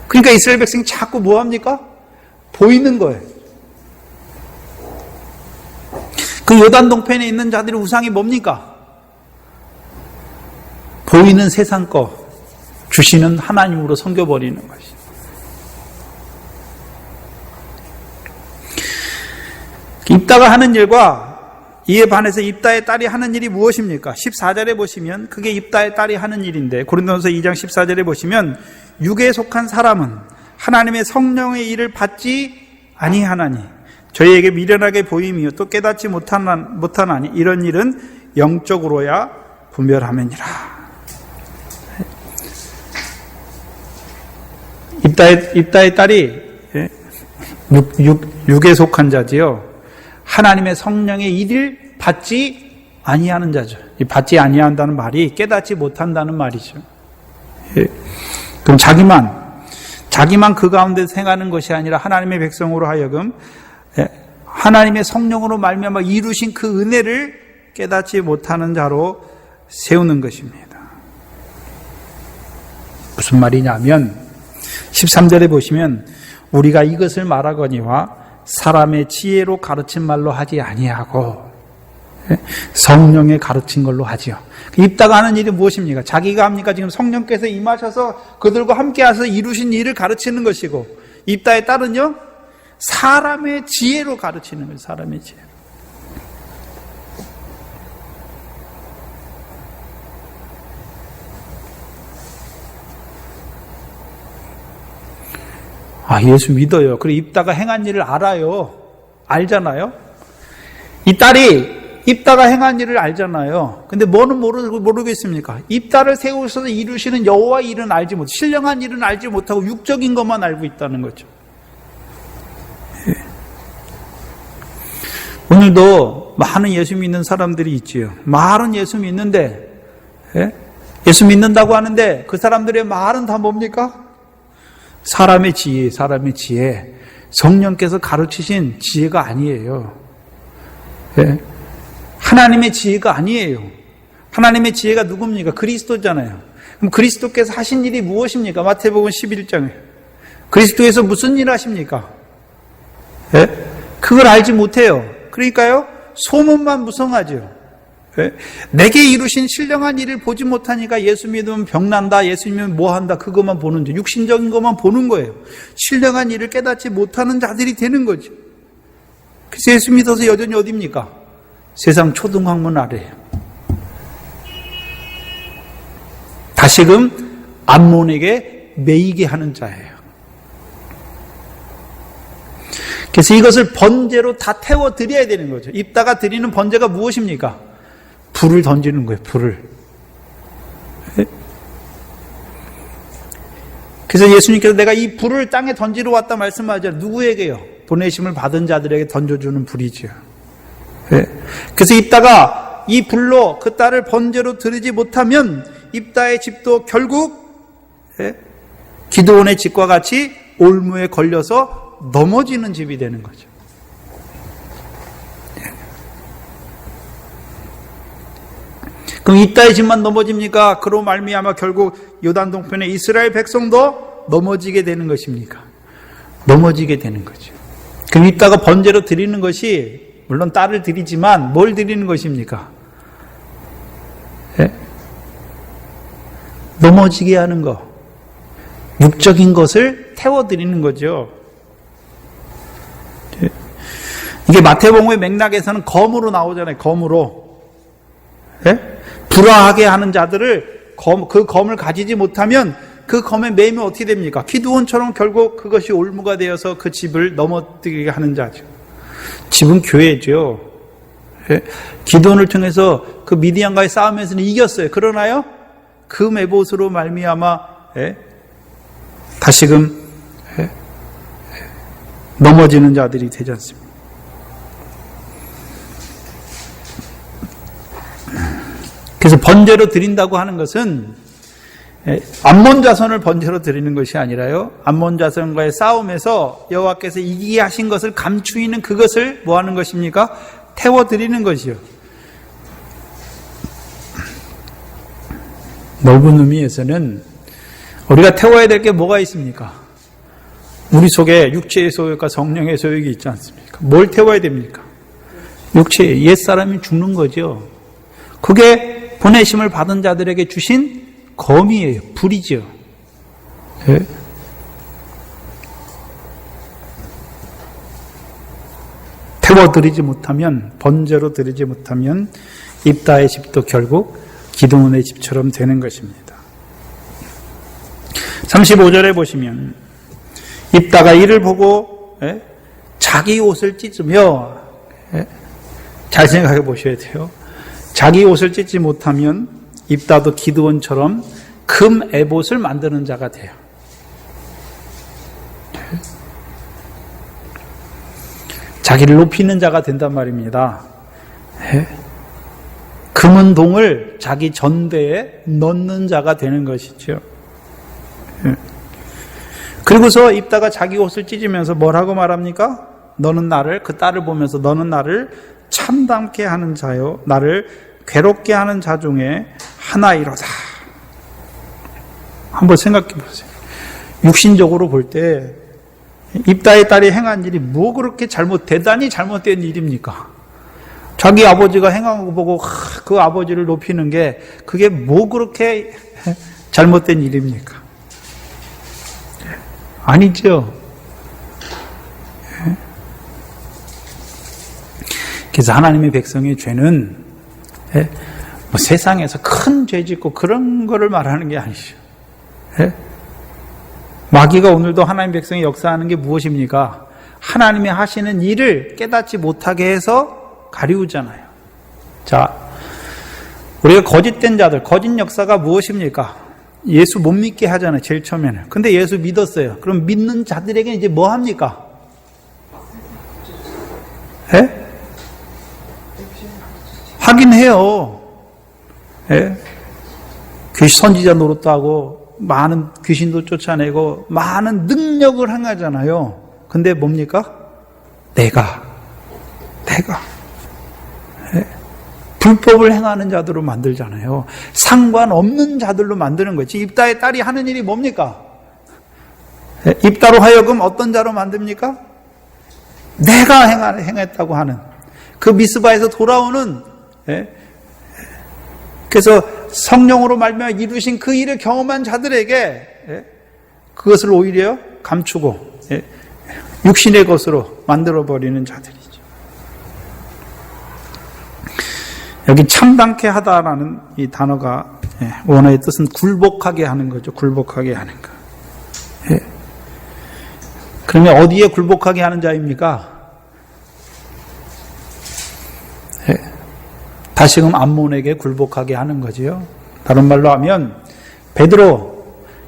그러니까 이스라엘 백성이 자꾸 뭐 합니까? 보이는 거예요. 그 요단 동편에 있는 자들의 우상이 뭡니까? 보이는 세상 거 주시는 하나님으로 섬겨버리는 것이죠. 입다가 하는 일과 이에 반해서 입다의 딸이 하는 일이 무엇입니까? 14절에 보시면 그게 입다의 딸이 하는 일인데, 고린도전서 2장 14절에 보시면 육에 속한 사람은 하나님의 성령의 일을 받지 아니하나니 저희에게 미련하게 보임이요 또 깨닫지 못하나니 이런 일은 영적으로야 분별하느니라. 입다의 딸이 육에 속한 자지요, 하나님의 성령의 일을 받지 아니하는 자죠. 이 받지 아니한다는 말이 깨닫지 못한다는 말이죠. 예. 그럼 자기만 그 가운데 생하는 것이 아니라 하나님의 백성으로 하여금 하나님의 성령으로 말미암아 이루신 그 은혜를 깨닫지 못하는 자로 세우는 것입니다. 무슨 말이냐면 13절에 보시면 우리가 이것을 말하거니와 사람의 지혜로 가르친 말로 하지 아니하고 성령의 가르친 걸로 하지요. 입다가 하는 일이 무엇입니까? 자기가 합니까? 지금 성령께서 임하셔서 그들과 함께 하셔서 이루신 일을 가르치는 것이고, 입다의 딸은요 사람의 지혜로 가르치는 거예요. 사람의 지혜. 예수 믿어요. 그리고 입다가 행한 일을 알아요. 알잖아요. 이 딸이 입다가 행한 일을 알잖아요. 근데 뭐는 모르겠습니까? 입다를 세우셔서 이루시는 여호와 일은 알지 못, 신령한 일은 알지 못하고 육적인 것만 알고 있다는 거죠. 예. 오늘도 많은 예수 믿는 사람들이 있지요. 말은 예수 믿는데, 예수 믿는다고 하는데 그 사람들의 말은 다 뭡니까? 사람의 지혜, 성령께서 가르치신 지혜가 아니에요. 하나님의 지혜가 아니에요. 하나님의 지혜가 누굽니까? 그리스도잖아요. 그럼 그리스도께서 하신 일이 무엇입니까? 마태복음 11장에 그리스도께서 무슨 일을 하십니까? 그걸 알지 못해요. 그러니까요 소문만 무성하죠. 내게 이루신 신령한 일을 보지 못하니까 예수 믿으면 병난다, 예수 믿으면 뭐한다, 그것만 보는 줄, 육신적인 것만 보는 거예요. 신령한 일을 깨닫지 못하는 자들이 되는 거죠. 그래서 예수 믿어서 여전히 어디입니까? 세상 초등학문 아래예요. 다시금 암몬에게 매이게 하는 자예요. 그래서 이것을 번제로 다 태워드려야 되는 거죠. 입다가 드리는 번제가 무엇입니까? 불을 던지는 거예요. 불을. 그래서 예수님께서 내가 이 불을 땅에 던지러 왔다 말씀하죠. 누구에게요? 보내심을 받은 자들에게 던져주는 불이죠. 그래서 입다가 이 불로 그 딸을 번제로 드리지 못하면 입다의 집도 결국 기드온의 집과 같이 올무에 걸려서 넘어지는 집이 되는 거죠. 그럼 입다의 집만 넘어집니까? 그로 말미암아 결국 요단 동편의 이스라엘 백성도 넘어지게 되는 것입니까? 넘어지게 되는 거죠. 그럼 입다가 번제로 드리는 것이 물론 딸을 드리지만 뭘 드리는 것입니까? 넘어지게 하는 거, 육적인 것을 태워드리는 거죠. 이게 마태복음의 맥락에서는 검으로 나오잖아요. 검으로. 불화하게 하는 자들을 그 검을 가지지 못하면 그 검에 매이면 어떻게 됩니까? 기드온처럼 결국 그것이 올무가 되어서 그 집을 넘어뜨리게 하는 자죠. 집은 교회죠. 기드온을 통해서 그 미디안과의 싸움에서는 이겼어요. 그러나요? 그 메봇으로 말미암아 다시금 넘어지는 자들이 되지 않습니까? 그래서 번제로 드린다고 하는 것은 암몬 자손을 번제로 드리는 것이 아니라요, 암몬 자손과의 싸움에서 여호와께서 이기게 하신 것을 감추이는 그것을 뭐 하는 것입니까? 태워드리는 것이요. 넓은 의미에서는 우리가 태워야 될 게 뭐가 있습니까? 우리 속에 육체의 소욕과 성령의 소욕이 있지 않습니까? 뭘 태워야 됩니까? 육체, 옛사람이 죽는 거죠. 그게 보내심을 받은 자들에게 주신 검이에요. 불이죠. 태워드리지 못하면, 번제로 드리지 못하면 입다의 집도 결국 기드온의 집처럼 되는 것입니다. 35절에 보시면 입다가 이를 보고 자기 옷을 찢으며, 잘 생각해 보셔야 돼요. 자기 옷을 찢지 못하면 입다도 기드온처럼 금 에봇을 만드는 자가 돼요. 자기를 높이는 자가 된단 말입니다. 금은동을 자기 전대에 넣는 자가 되는 것이죠. 그리고서 입다가 자기 옷을 찢으면서 뭐라고 말합니까? 너는 나를, 그 딸을 보면서 너는 나를 참담케 하는 자요, 나를 괴롭게 하는 자 중에 하나이로다. 한번 생각해 보세요. 육신적으로 볼 때 입다의 딸이 행한 일이 뭐 그렇게 대단히 잘못된 일입니까? 자기 아버지가 행한 거 보고 그 아버지를 높이는 게 그게 뭐 그렇게 잘못된 일입니까? 아니죠. 그래서 하나님의 백성의 죄는 뭐 세상에서 큰 죄 짓고 그런 거를 말하는 게 아니죠. 마귀가 오늘도 하나님 백성이 역사하는 게 무엇입니까? 하나님이 하시는 일을 깨닫지 못하게 해서 가리우잖아요. 자, 우리가 거짓된 자들, 거짓 역사가 무엇입니까? 예수 못 믿게 하잖아요, 제일 처음에는. 근데 예수 믿었어요. 그럼 믿는 자들에게 이제 뭐 합니까? 하긴 해요. 선지자 노릇도 하고 많은 귀신도 쫓아내고 많은 능력을 행하잖아요. 근데 뭡니까? 내가 불법을 행하는 자들로 만들잖아요. 상관없는 자들로 만드는 거지. 입다의 딸이 하는 일이 뭡니까? 입다로 하여금 어떤 자로 만듭니까? 내가 행했다고 하는 그 미스바에서 돌아오는, 그래서 성령으로 말미암아 이루신 그 일을 경험한 자들에게 그것을 오히려 감추고 육신의 것으로 만들어버리는 자들이죠. 여기 참담케 하다라는 이 단어가 원어의 뜻은 굴복하게 하는 거죠. 굴복하게 하는 거. 그러면 어디에 굴복하게 하는 자입니까? 다시금 암몬에게 굴복하게 하는 거지요. 다른 말로 하면 베드로,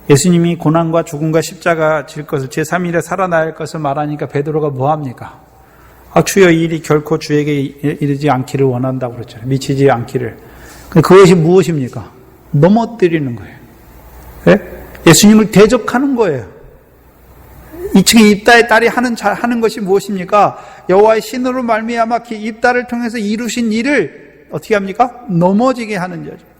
예수님이 고난과 죽음과 십자가 질 것을 제3일에 살아날 것을 말하니까 베드로가 뭐합니까? 주여 이 일이 결코 주에게 이르지 않기를 원한다고 그랬잖아요. 미치지 않기를. 그것이 무엇입니까? 넘어뜨리는 거예요. 예수님을 대적하는 거예요. 이층에 입다의 딸이 하는 것이 무엇입니까? 여호와의 신으로 말미암아 입다를 통해서 이루신 일을 어떻게 합니까? 넘어지게 하는 자죠.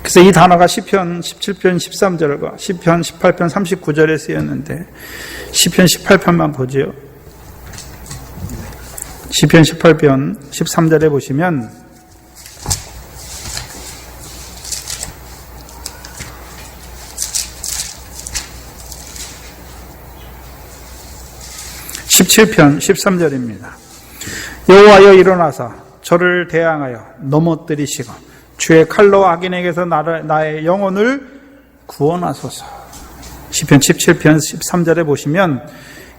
그래서 이 단어가 시편 17편 13절과 시편 18편 39절에 쓰였는데 시편 18편만 보지요. 시편 18편 13절에 보시면 (17편) 13절입니다. 여호와여 일어나사 저를 대항하여 넘어뜨리시고 주의 칼로 악인에게서 나의 영혼을 구원하소서. 시편 17편 13절에 보시면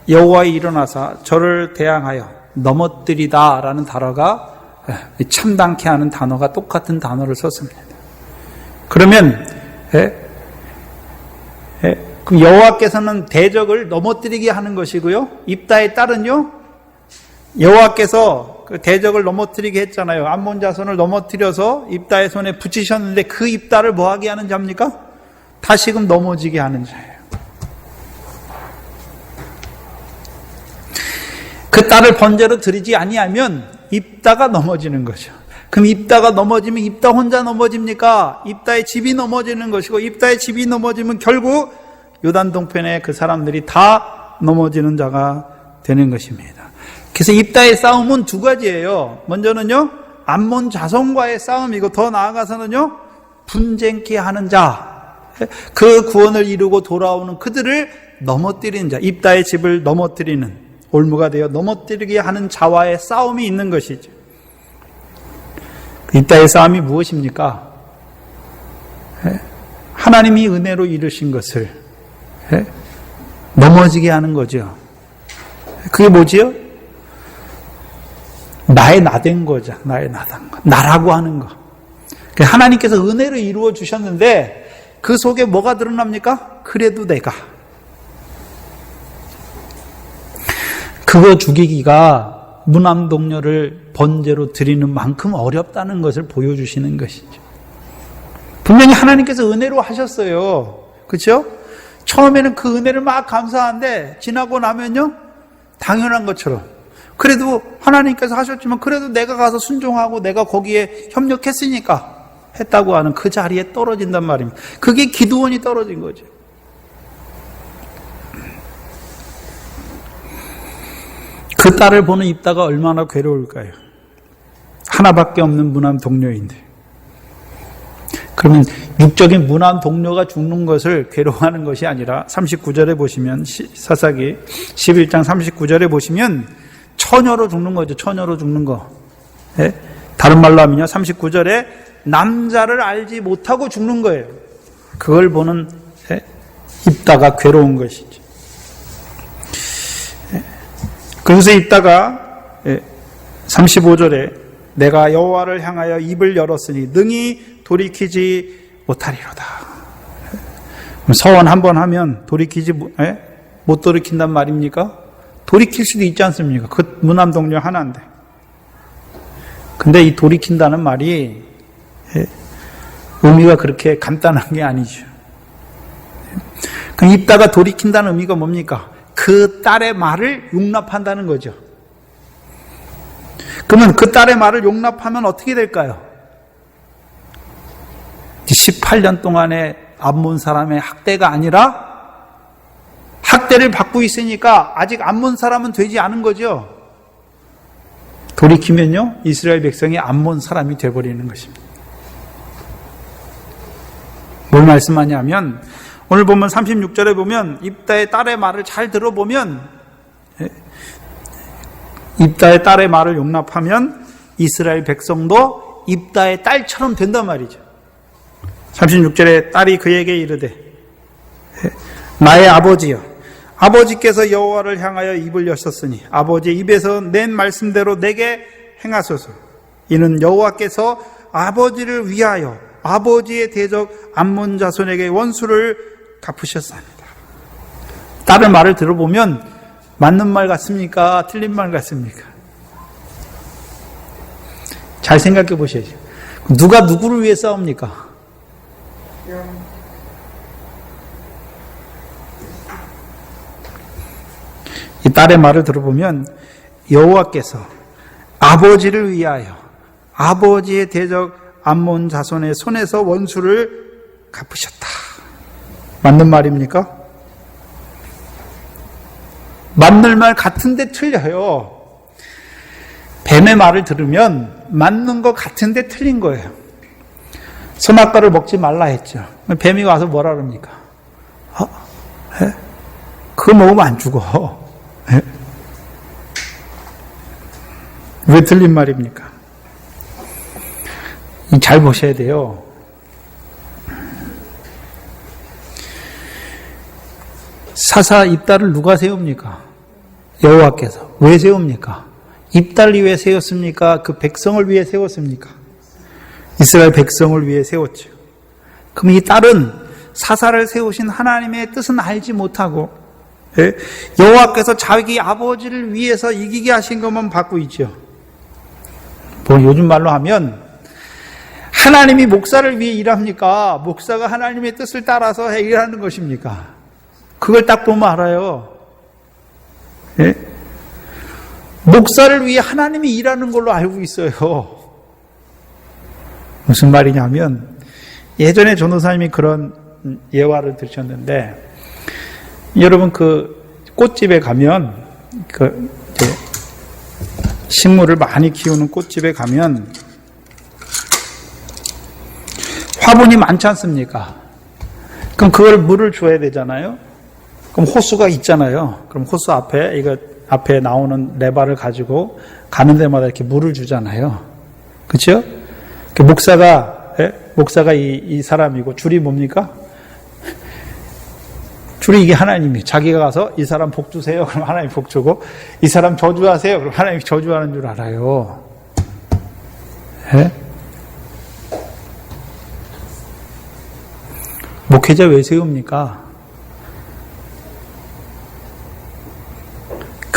여호와여 일어나사 저를 대항하여 넘어뜨리다라는 단어가 참담케 하는 단어가 똑같은 단어를 썼습니다. 그러면 그럼 여호와께서는 대적을 넘어뜨리게 하는 것이고요. 입다의 딸은요. 여호와께서 그 대적을 넘어뜨리게 했잖아요. 암몬 자손을 넘어뜨려서 입다의 손에 붙이셨는데 그 입다를 뭐하게 하는 자입니까? 다시금 넘어지게 하는 자예요. 그 딸을 번제로 드리지 아니하면 입다가 넘어지는 거죠. 그럼 입다가 넘어지면 입다 혼자 넘어집니까? 입다의 집이 넘어지는 것이고 입다의 집이 넘어지면 결국 요단 동편에 그 사람들이 다 넘어지는 자가 되는 것입니다. 그래서 입다의 싸움은 두 가지예요. 먼저는요, 암몬 자손과의 싸움이고 더 나아가서는요, 분쟁케 하는 자, 그 구원을 이루고 돌아오는 그들을 넘어뜨리는 자, 입다의 집을 넘어뜨리는, 올무가 되어 넘어뜨리게 하는 자와의 싸움이 있는 것이죠. 입다의 싸움이 무엇입니까? 하나님이 은혜로 이루신 것을 넘어지게 하는 거죠. 그게 뭐지요? 나의 나된 거죠. 나의 나된 거. 나라고 하는 거. 하나님께서 은혜로 이루어 주셨는데 그 속에 뭐가 드러납니까? 그래도 내가. 그거 죽이기가 무남동녀를 번제로 드리는 만큼 어렵다는 것을 보여주시는 것이죠. 분명히 하나님께서 은혜로 하셨어요. 그렇죠? 처음에는 그 은혜를 막 감사한데 지나고 나면요, 당연한 것처럼, 그래도 하나님께서 하셨지만 그래도 내가 가서 순종하고 내가 거기에 협력했으니까 했다고 하는 그 자리에 떨어진단 말입니다. 그게 기드온이 떨어진 거죠. 그 딸을 보는 입다가 얼마나 괴로울까요? 하나밖에 없는 무남 동료인데. 그러면 육적인 무남 동료가 죽는 것을 괴로워하는 것이 아니라 39절에 보시면, 사사기 11장 39절에 보시면 처녀로 죽는 거죠. 처녀로 죽는 거. 예? 다른 말로 하면요, 39절에 남자를 알지 못하고 죽는 거예요. 그걸 보는 입다가 괴로운 것이죠. 예? 그래서 입다가 35절에 내가 여호와를 향하여 입을 열었으니 능히 돌이키지 못하리로다. 서원 한 번 하면 돌이키지 못 돌이킨단 말입니까? 돌이킬 수도 있지 않습니까? 그 무남 동료 하나인데. 근데 이 돌이킨다는 말이 의미가 그렇게 간단한 게 아니죠. 그럼 입다가 돌이킨다는 의미가 뭡니까? 그 딸의 말을 용납한다는 거죠. 그러면 그 딸의 말을 용납하면 어떻게 될까요? 18년 동안의 암몬 사람의 학대가 아니라 학대를 받고 있으니까 아직 암몬 사람은 되지 않은 거죠. 돌이키면요, 이스라엘 백성이 암몬 사람이 되어버리는 것입니다. 뭘 말씀하냐면, 오늘 보면 36절에 보면 입다의 딸의 말을 잘 들어보면, 입다의 딸의 말을 용납하면 이스라엘 백성도 입다의 딸처럼 된단 말이죠. 36절에 딸이 그에게 이르되 나의 아버지여, 아버지께서 여호와를 향하여 입을 여셨으니 아버지 입에서 낸 말씀대로 내게 행하소서. 이는 여호와께서 아버지를 위하여 아버지의 대적 암몬 자손에게 원수를 갚으셨습니다. 딸의 말을 들어보면 맞는 말 같습니까? 틀린 말 같습니까? 잘 생각해 보셔야죠. 누가 누구를 위해 싸웁니까? 이 딸의 말을 들어보면 여호와께서 아버지를 위하여 아버지의 대적 암몬 자손의 손에서 원수를 갚으셨다. 맞는 말입니까? 맞는 말 같은데 틀려요. 뱀의 말을 들으면 맞는 것 같은데 틀린 거예요. 선악과를 먹지 말라 했죠. 뱀이 와서 뭐라 그럽니까? 그거 먹으면 안 죽어. 왜 틀린 말입니까? 잘 보셔야 돼요. 사사 입다를 누가 세웁니까? 여호와께서. 왜 세웁니까? 입다를 위해 세웠습니까? 그 백성을 위해 세웠습니까? 이스라엘 백성을 위해 세웠죠. 그럼 이 딸은 사사를 세우신 하나님의 뜻은 알지 못하고 여호와께서 자기 아버지를 위해서 이기게 하신 것만 받고 있죠. 뭐 요즘 말로 하면 하나님이 목사를 위해 일합니까? 목사가 하나님의 뜻을 따라서 일하는 것입니까? 그걸 딱 보면 알아요. 목사를 위해 하나님이 일하는 걸로 알고 있어요. 무슨 말이냐면 예전에 전도사님이 그런 예화를 들으셨는데, 여러분 그 꽃집에 가면 그 이제 식물을 많이 키우는 꽃집에 가면 화분이 많지 않습니까? 그럼 그걸 물을 줘야 되잖아요. 그럼 호수가 있잖아요. 그럼 호수 앞에 이거 앞에 나오는 레바를 가지고 가는 데마다 이렇게 물을 주잖아요. 그렇죠? 목사가 이 사람이고 줄이 뭡니까? 줄이 이게 하나님이 자기가 가서 이 사람 복 주세요. 그럼 하나님 복 주고, 이 사람 저주하세요. 그럼 하나님이 저주하는 줄 알아요. 목회자 왜 세웁니까?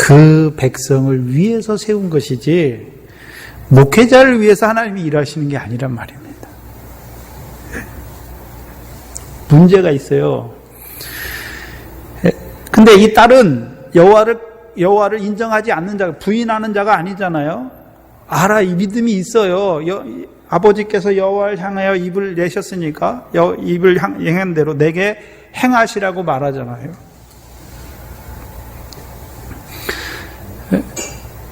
그 백성을 위해서 세운 것이지 목회자를 위해서 하나님이 일하시는 게 아니란 말입니다. 문제가 있어요. 근데 이 딸은 여호와를 인정하지 않는 자, 부인하는 자가 아니잖아요. 알아, 이 믿음이 있어요. 아버지께서 여호와를 향하여 입을 내셨으니까 입을 향한 대로 내게 행하시라고 말하잖아요.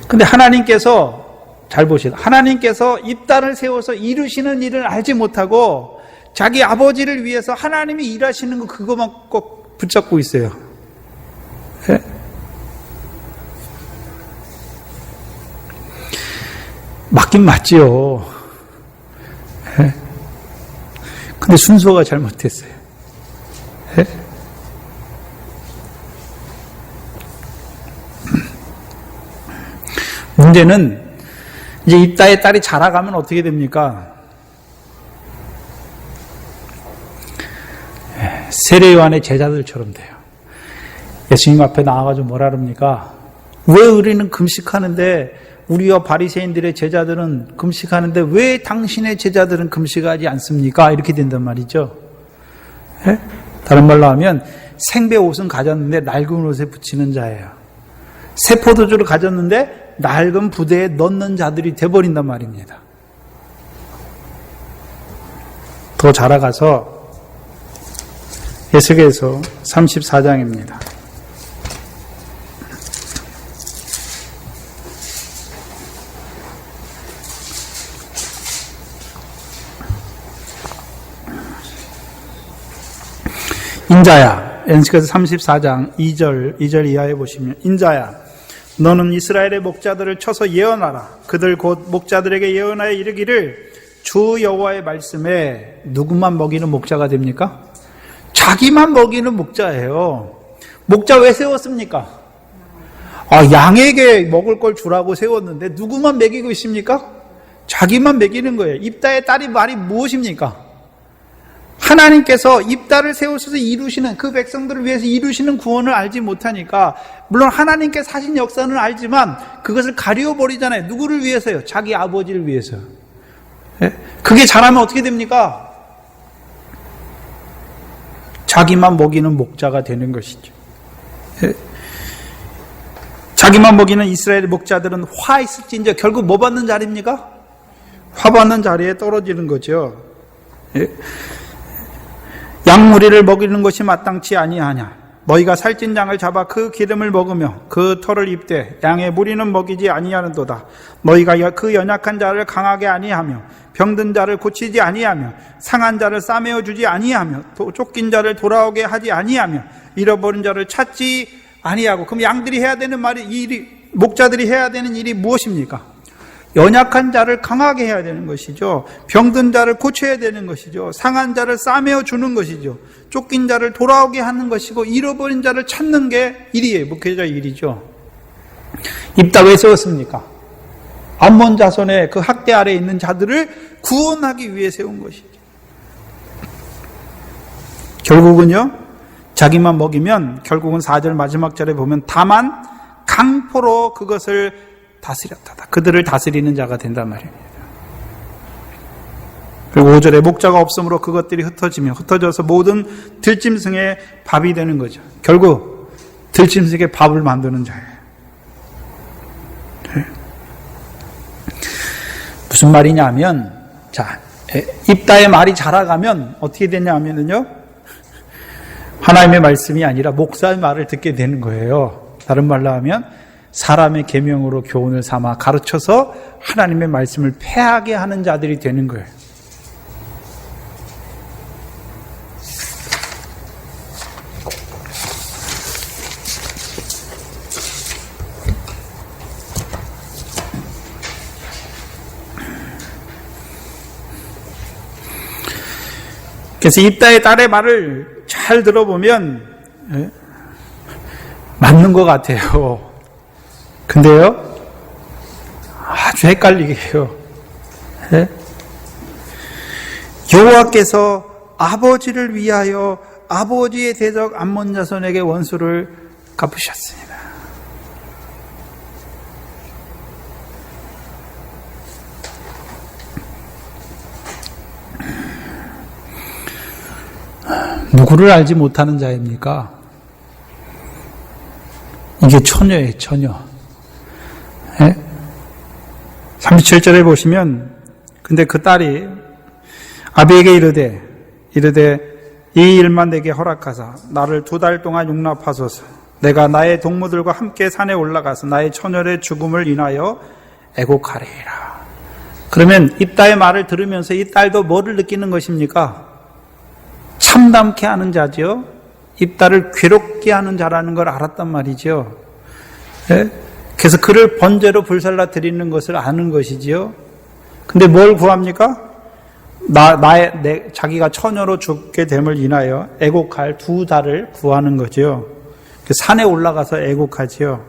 근데 하나님께서 잘 보시다. 하나님께서 입단을 세워서 이루시는 일을 알지 못하고 자기 아버지를 위해서 하나님이 일하시는 거 그것만 꼭 붙잡고 있어요. 네? 맞긴 맞지요. 네? 근데 순서가 잘못됐어요. 네? 문제는 이제 입다의 딸이 자라가면 어떻게 됩니까? 세례 요한의 제자들처럼 돼요. 예수님 앞에 나와가지고 뭐라 그럽니까? 왜 우리는 금식하는데 우리와 바리새인들의 제자들은 금식하는데 왜 당신의 제자들은 금식하지 않습니까? 이렇게 된단 말이죠. 예? 다른 말로 하면 생배 옷은 가졌는데 낡은 옷에 붙이는 자예요. 새 포도주를 가졌는데 낡은 부대에 넣는 자들이 돼버린단 말입니다. 더 자라가서 에스겔서 34장입니다. 인자야, 에스겔서 34장 2절 이하에 보시면, 인자야, 너는 이스라엘의 목자들을 쳐서 예언하라. 그들 곧 목자들에게 예언하여 이르기를 주 여호와의 말씀에 누구만 먹이는 목자가 됩니까? 자기만 먹이는 목자예요. 목자 왜 세웠습니까? 양에게 먹을 걸 주라고 세웠는데 누구만 먹이고 있습니까? 자기만 먹이는 거예요. 입다의 딸이 말이 무엇입니까? 하나님께서 입다를 세우셔서 이루시는 그 백성들을 위해서 이루시는 구원을 알지 못하니까, 물론 하나님께서 하신 역사는 알지만 그것을 가려버리잖아요. 누구를 위해서요? 자기 아버지를 위해서. 그게 잘하면 어떻게 됩니까? 자기만 먹이는 목자가 되는 것이죠. 자기만 먹이는 이스라엘 목자들은 화 있을진저 결국 뭐 받는 자리입니까? 화 받는 자리에 떨어지는 거죠. 양무리를 먹이는 것이 마땅치 아니하냐? 너희가 살찐 양을 잡아 그 기름을 먹으며 그 털을 입되 양의 무리는 먹이지 아니하는도다. 너희가 그 연약한 자를 강하게 아니하며 병든 자를 고치지 아니하며 상한 자를 싸매어 주지 아니하며 쫓긴 자를 돌아오게 하지 아니하며 잃어버린 자를 찾지 아니하고. 그럼 양들이 해야 되는 목자들이 해야 되는 일이 무엇입니까? 연약한 자를 강하게 해야 되는 것이죠. 병든 자를 고쳐야 되는 것이죠. 상한 자를 싸매어 주는 것이죠. 쫓긴 자를 돌아오게 하는 것이고, 잃어버린 자를 찾는 게 일이에요. 목회자 일이죠. 입다 왜 세웠습니까? 암몬 자손의 그 학대 아래에 있는 자들을 구원하기 위해 세운 것이죠. 결국은요, 자기만 먹이면 결국은 4절 마지막 절에 보면 다만 강포로 그것을 다스렸다. 그들을 다스리는 자가 된단 말입니다. 그리고 5절에 목자가 없으므로 그것들이 흩어져서 모든 들짐승의 밥이 되는 거죠. 결국 들짐승의 밥을 만드는 자예요. 무슨 말이냐면, 입다의 말이 자라가면 어떻게 되냐 하면요, 하나님의 말씀이 아니라 목사의 말을 듣게 되는 거예요. 다른 말로 하면 사람의 계명으로 교훈을 삼아 가르쳐서 하나님의 말씀을 폐하게 하는 자들이 되는 거예요. 그래서 입다의 딸의 말을 잘 들어보면 맞는 것 같아요. 근데요, 아주 헷갈리게 해요. 여호와께서 아버지를 위하여 아버지의 대적 암몬 자손에게 원수를 갚으셨습니다. 누구를 알지 못하는 자입니까? 이게 처녀예요, 처녀. 37절에 보시면, 근데 그 딸이 아비에게 이르되 이 일만 내게 허락하사 나를 2달 동안 용납하소서. 내가 나의 동무들과 함께 산에 올라가서 나의 처녀의 죽음을 인하여 애곡하리라. 그러면 입다의 말을 들으면서 이 딸도 뭐를 느끼는 것입니까? 참담케 하는 자죠. 입다를 괴롭게 하는 자라는 걸 알았단 말이죠. 네? 그래서 그를 번제로 불살라 드리는 것을 아는 것이지요. 근데 뭘 구합니까? 자기가 처녀로 죽게 됨을 인하여 애곡할 2달을 구하는 거죠. 산에 올라가서 애곡하지요.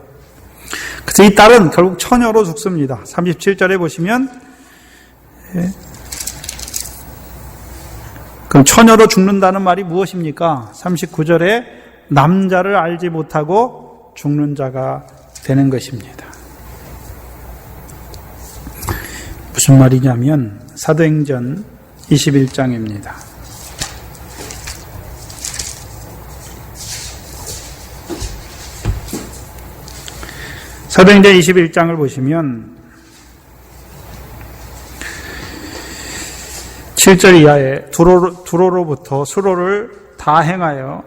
그래서 이 딸은 결국 처녀로 죽습니다. 37절에 보시면, 그럼 처녀로 죽는다는 말이 무엇입니까? 39절에 남자를 알지 못하고 죽는 자가 되는 것입니다. 무슨 말이냐면 사도행전 21장입니다. 사도행전 21장을 보시면 7절 이하에 두로로부터 수로를 다 행하여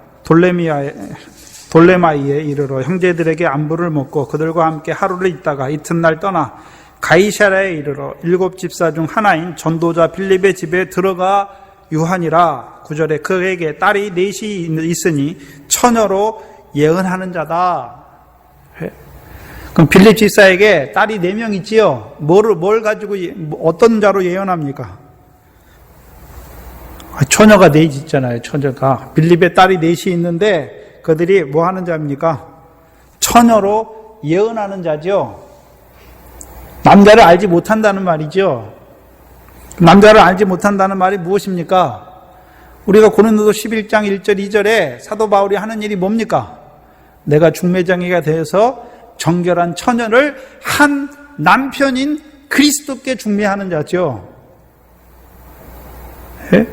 돌레마이에 이르러 형제들에게 안부를 묻고 그들과 함께 하루를 있다가 이튿날 떠나 가이사랴에 이르러 7 집사 중 하나인 전도자 빌립의 집에 들어가 유하니라. 9절에 그에게 딸이 4이 있으니 처녀로 예언하는 자다. 그럼 빌립 집사에게 딸이 4명 있지요. 뭘 가지고 어떤 자로 예언합니까? 처녀가 4이 있잖아요. 처녀가 빌립의 딸이 4이 있는데 그들이 뭐 하는 자입니까? 처녀로 예언하는 자죠. 남자를 알지 못한다는 말이죠. 남자를 알지 못한다는 말이 무엇입니까? 우리가 고린도서 11장 1절 2절에 사도 바울이 하는 일이 뭡니까? 내가 중매장이가 되어서 정결한 처녀를 한 남편인 그리스도께 중매하는 자죠. 예?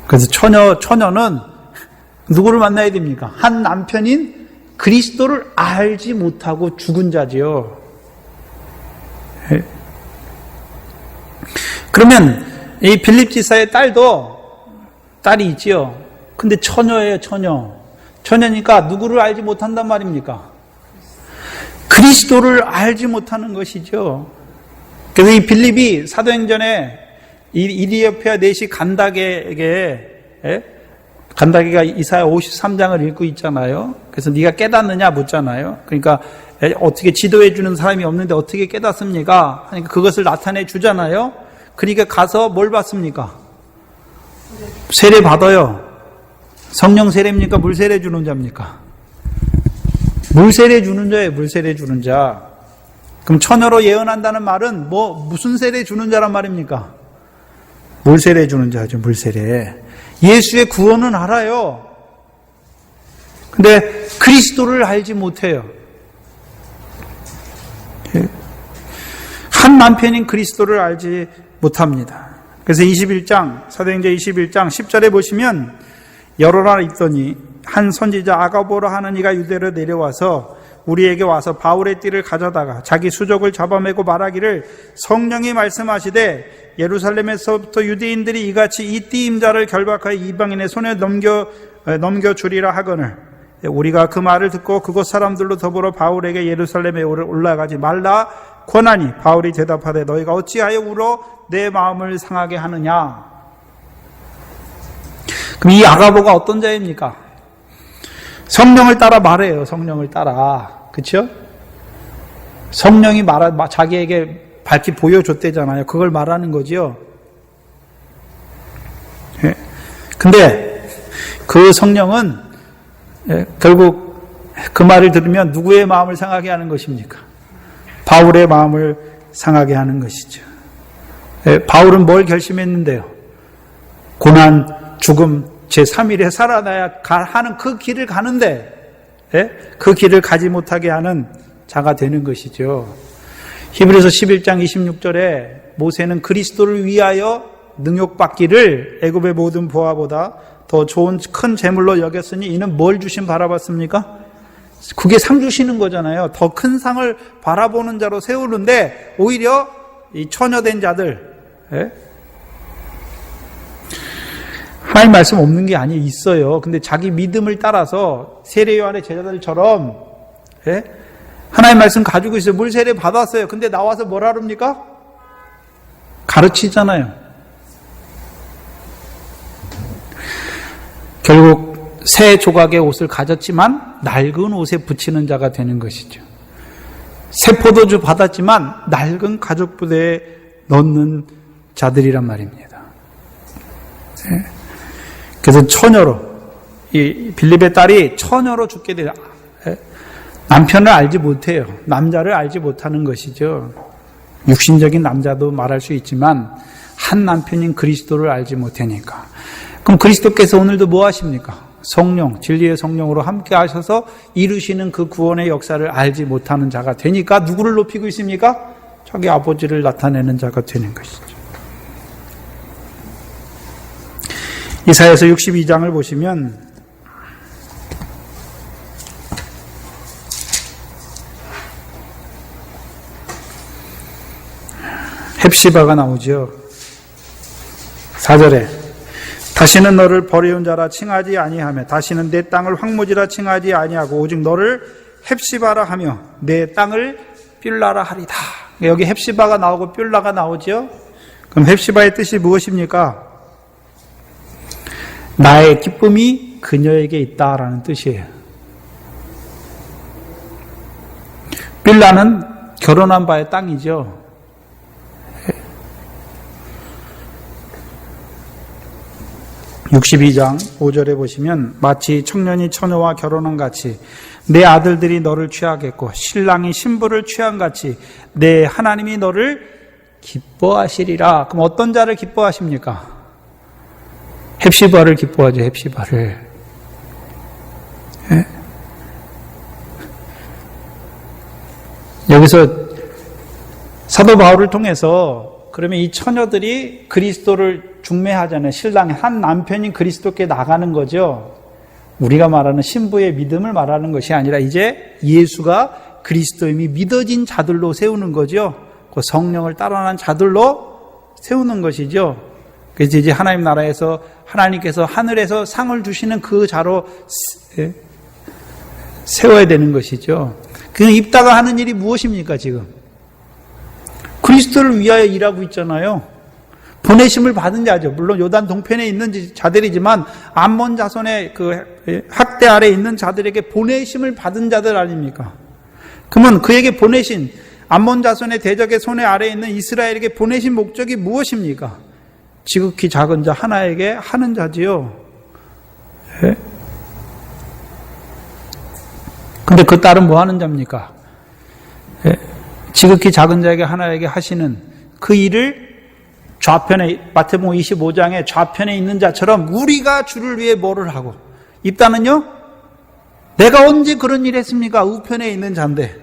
그래서 처녀는 누구를 만나야 됩니까? 한 남편인 그리스도를 알지 못하고 죽은 자지요. 예? 그러면 이 빌립 지사의 딸이 있지요. 근데 처녀예요, 처녀. 처녀니까 누구를 알지 못한단 말입니까? 그리스도를 알지 못하는 것이죠. 그래서 이 빌립이 사도행전에 이디오피아 내시 간다게가 이사야 53장을 읽고 있잖아요. 그래서 네가 깨닫느냐 묻잖아요. 그러니까 어떻게 지도해 주는 사람이 없는데 어떻게 깨닫습니까? 그러니까 그것을 나타내 주잖아요. 그러니까 가서 뭘 받습니까? 세례 받아요. 성령 세례입니까? 물 세례 주는 자입니까? 물 세례 주는 자예요. 물 세례 주는 자. 그럼 처녀로 예언한다는 말은 무슨 세례 주는 자란 말입니까? 물 세례 주는 자죠. 물 세례. 예수의 구원은 알아요. 근데 그리스도를 알지 못해요. 한 남편인 그리스도를 알지 못합니다. 그래서 21장, 사도행전 21장 10절에 보시면 여러 날 있더니 한 선지자 아가보라 하는 이가 유대로 내려와서 우리에게 와서 바울의 띠를 가져다가 자기 수족을 잡아매고 말하기를 성령이 말씀하시되 예루살렘에서부터 유대인들이 이같이 이 띠 임자를 결박하여 이방인의 손에 넘겨주리라 하거늘 우리가 그 말을 듣고 그곳 사람들로 더불어 바울에게 예루살렘에 올라가지 말라 권하니 바울이 대답하되 너희가 어찌하여 울어 내 마음을 상하게 하느냐. 그럼 이 아가보가 어떤 자입니까? 성령을 따라 말해요. 성령을 따라. 그렇죠? 성령이 자기에게 밝히 보여줬대잖아요. 그걸 말하는 거지요. 예. 근데 그 성령은 결국 그 말을 들으면 누구의 마음을 상하게 하는 것입니까? 바울의 마음을 상하게 하는 것이죠. 바울은 뭘 결심했는데요? 고난, 죽음, 제3일에 살아나야 하는 그 길을 가는데 그 길을 가지 못하게 하는 자가 되는 것이죠. 히브리서 11장 26절에 모세는 그리스도를 위하여 능욕받기를 애굽의 모든 보화보다 더 좋은 큰 재물로 여겼으니 이는 뭘 주심 바라봤습니까? 그게 상 주시는 거잖아요. 더 큰 상을 바라보는 자로 세우는데 오히려 이 처녀된 자들, 하나님 말씀 없는 게 아니에요. 있어요. 근데 자기 믿음을 따라서 세례 요한의 제자들처럼 하나님 말씀 가지고 있어요. 물 세례 받았어요. 근데 나와서 뭐라 그럽니까? 가르치잖아요. 결국 새 조각의 옷을 가졌지만 낡은 옷에 붙이는 자가 되는 것이죠. 새 포도주 받았지만 낡은 가죽 부대에 넣는 자들이란 말입니다. 그래서 처녀로, 이 빌립의 딸이 처녀로 죽게 돼요. 남편을 알지 못해요. 남자를 알지 못하는 것이죠. 육신적인 남자도 말할 수 있지만 한 남편인 그리스도를 알지 못하니까. 그럼 그리스도께서 오늘도 뭐 하십니까? 성령, 진리의 성령으로 함께 하셔서 이루시는 그 구원의 역사를 알지 못하는 자가 되니까 누구를 높이고 있습니까? 자기 아버지를 나타내는 자가 되는 것이죠. 이사야서 62장을 보시면 헵시바가 나오죠. 4절에 다시는 너를 버리운 자라 칭하지 아니하며 다시는 내 땅을 황무지라 칭하지 아니하고 오직 너를 헵시바라 하며 내 땅을 뷸라라 하리다. 여기 헵시바가 나오고 뷸라가 나오죠. 그럼 헵시바의 뜻이 무엇입니까? 나의 기쁨이 그녀에게 있다라는 뜻이에요. 뷸라는 결혼한 바의 땅이죠. (62장) 5절에 보시면 마치 청년이 처녀와 결혼한 같이 내 아들들이 너를 취하겠고 신랑이 신부를 취한 같이 내 하나님이 너를 기뻐하시리라. 그럼 어떤 자를 기뻐하십니까? 헵시바를 기뻐하죠. 헵시바를. 여기서 사도 바울을 통해서 그러면 이 처녀들이 그리스도를 중매하잖아요. 신랑의 한 남편인 그리스도께 나가는 거죠. 우리가 말하는 신부의 믿음을 말하는 것이 아니라 이제 예수가 그리스도임이 믿어진 자들로 세우는 거죠. 그 성령을 따라난 자들로 세우는 것이죠. 그래서 이제 하나님 나라에서 하나님께서 하늘에서 상을 주시는 그 자로 세워야 되는 것이죠. 그 입다가 하는 일이 무엇입니까 지금? 그리스도를 위하여 일하고 있잖아요. 보내심을 받은 자죠. 물론 요단 동편에 있는 자들이지만 암몬 자손의 그 학대 아래에 있는 자들에게 보내심을 받은 자들 아닙니까? 그러면 그에게 보내신 암몬 자손의 대적의 손에 아래에 있는 이스라엘에게 보내신 목적이 무엇입니까? 지극히 작은 자 하나에게 하는 자지요. 근데 그 딸은 뭐 하는 자입니까? 지극히 작은 자에게 하나에게 하시는 그 일을 좌편에 마태복음 25장에 좌편에 있는 자처럼 우리가 주를 위해 뭐를 하고 입다는요? 내가 언제 그런 일 했습니까? 우편에 있는 자인데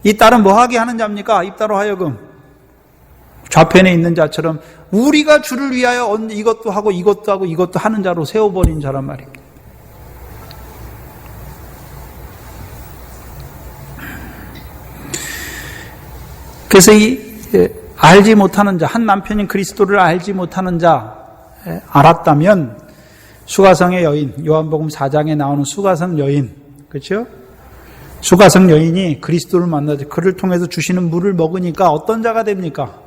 이 딸은 뭐 하게 하는 자입니까? 입다로 하여금 좌편에 있는 자처럼 우리가 주를 위하여 이것도 하고 이것도 하고 이것도 하는 자로 세워버린 자란 말입니다. 그래서 알지 못하는 자, 한 남편인 그리스도를 알지 못하는 자 알았다면 수가성의 여인, 요한복음 4장에 나오는 수가성 여인, 그렇죠? 수가성 여인이 그리스도를 만나죠. 그를 통해서 주시는 물을 먹으니까 어떤 자가 됩니까?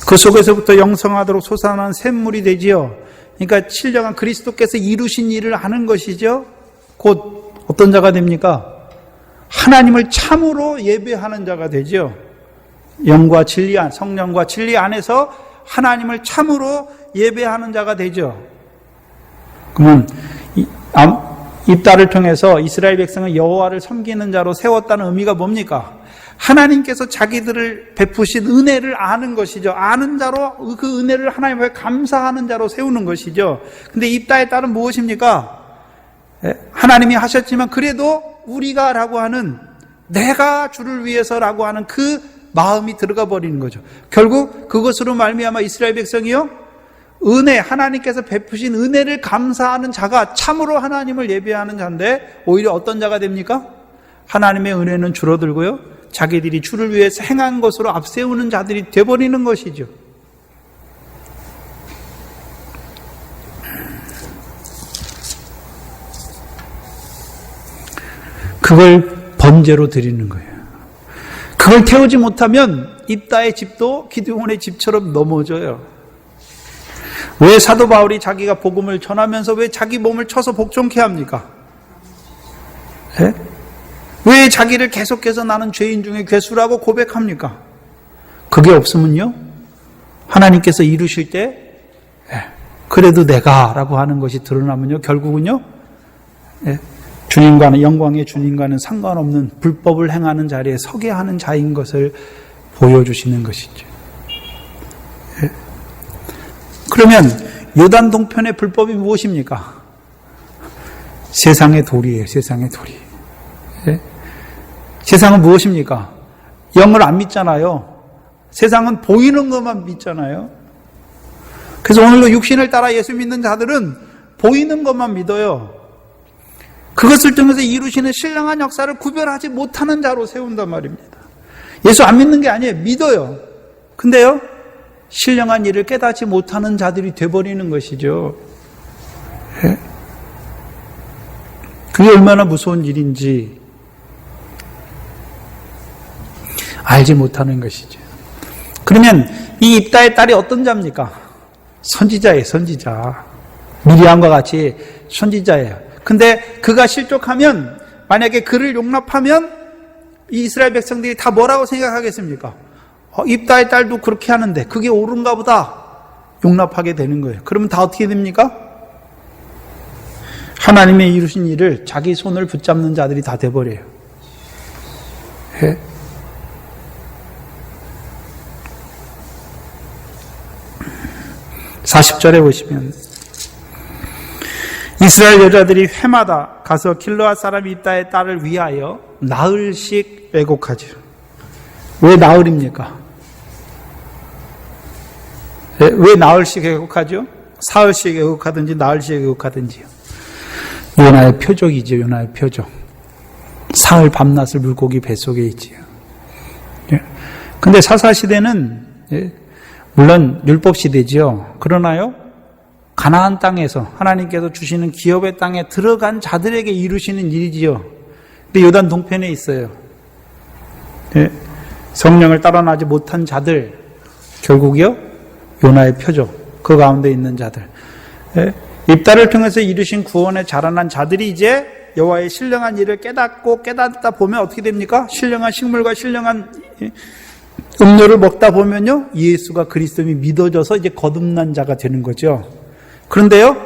그 속에서부터 영성하도록 솟아나는 샘물이 되지요. 그러니까 신령한 그리스도께서 이루신 일을 하는 것이죠. 곧 어떤 자가 됩니까? 하나님을 참으로 예배하는 자가 되죠. 영과 진리 안, 성령과 진리 안에서 하나님을 참으로 예배하는 자가 되죠. 그러면 입다를 통해서 이스라엘 백성은 여호와를 섬기는 자로 세웠다는 의미가 뭡니까? 하나님께서 자기들을 베푸신 은혜를 아는 것이죠. 아는 자로 그 은혜를 하나님께 감사하는 자로 세우는 것이죠. 근데 입다의 딸은 무엇입니까? 하나님이 하셨지만 그래도 우리가 라고 하는 내가 주를 위해서라고 하는 그 마음이 들어가 버리는 거죠. 결국 그것으로 말미암아 이스라엘 백성이요 은혜, 하나님께서 베푸신 은혜를 감사하는 자가 참으로 하나님을 예배하는 자인데 오히려 어떤 자가 됩니까? 하나님의 은혜는 줄어들고요, 자기들이 주를 위해서 행한 것으로 앞세우는 자들이 되어버리는 것이죠. 그걸 번제로 드리는 거예요. 그걸 태우지 못하면 입다의 집도 기드온의 집처럼 넘어져요. 왜 사도 바울이 자기가 복음을 전하면서 왜 자기 몸을 쳐서 복종케 합니까? 예? 왜 자기를 계속해서 나는 죄인 중에 괴수라고 고백합니까? 그게 없으면요, 하나님께서 이루실 때 그래도 내가 라고 하는 것이 드러나면요, 결국은요, 주님과는, 영광의 주님과는 상관없는 불법을 행하는 자리에 서게 하는 자인 것을 보여주시는 것이죠. 그러면 요단 동편의 불법이 무엇입니까? 세상의 도리예요. 세상의 도리. 세상은 무엇입니까? 영을 안 믿잖아요. 세상은 보이는 것만 믿잖아요. 그래서 오늘도 육신을 따라 예수 믿는 자들은 보이는 것만 믿어요. 그것을 통해서 이루시는 신령한 역사를 구별하지 못하는 자로 세운단 말입니다. 예수 안 믿는 게 아니에요. 믿어요. 근데요, 신령한 일을 깨닫지 못하는 자들이 돼버리는 것이죠. 그게 얼마나 무서운 일인지 알지 못하는 것이죠. 그러면 이 입다의 딸이 어떤 자입니까? 선지자예요. 선지자. 미리암과 같이 선지자예요. 근데 그가 실족하면, 만약에 그를 용납하면 이 이스라엘 백성들이 다 뭐라고 생각하겠습니까? 입다의 딸도 그렇게 하는데 그게 옳은가 보다 용납하게 되는 거예요. 그러면 다 어떻게 됩니까? 하나님의 이루신 일을 자기 손을 붙잡는 자들이 다 돼버려요. 40절에 보시면 이스라엘 여자들이 해마다 가서 길르앗 사람 입다의 딸을 위하여 나흘씩 왜곡하죠. 왜 나흘입니까? 왜 나흘씩 왜곡하죠? 사흘씩 왜곡하든지 나흘씩 왜곡하든지요. 요나의 표적이죠. 요나의 표적. 사흘 밤낮을 물고기 뱃속에 있지요. 근데 사사시대는 물론 율법시대죠. 그러나요, 가나안 땅에서 하나님께서 주시는 기업의 땅에 들어간 자들에게 이루시는 일이지요. 근데 요단 동편에 있어요. 성령을 따라나지 못한 자들, 결국이요, 요나의 표적, 그 가운데 있는 자들, 입다를 통해서 이루신 구원에 자라난 자들이 이제 여호와의 신령한 일을 깨닫다 보면 어떻게 됩니까? 신령한 식물과 신령한 음료를 먹다 보면요, 예수가 그리스도임이 믿어져서 이제 거듭난 자가 되는 거죠. 그런데요,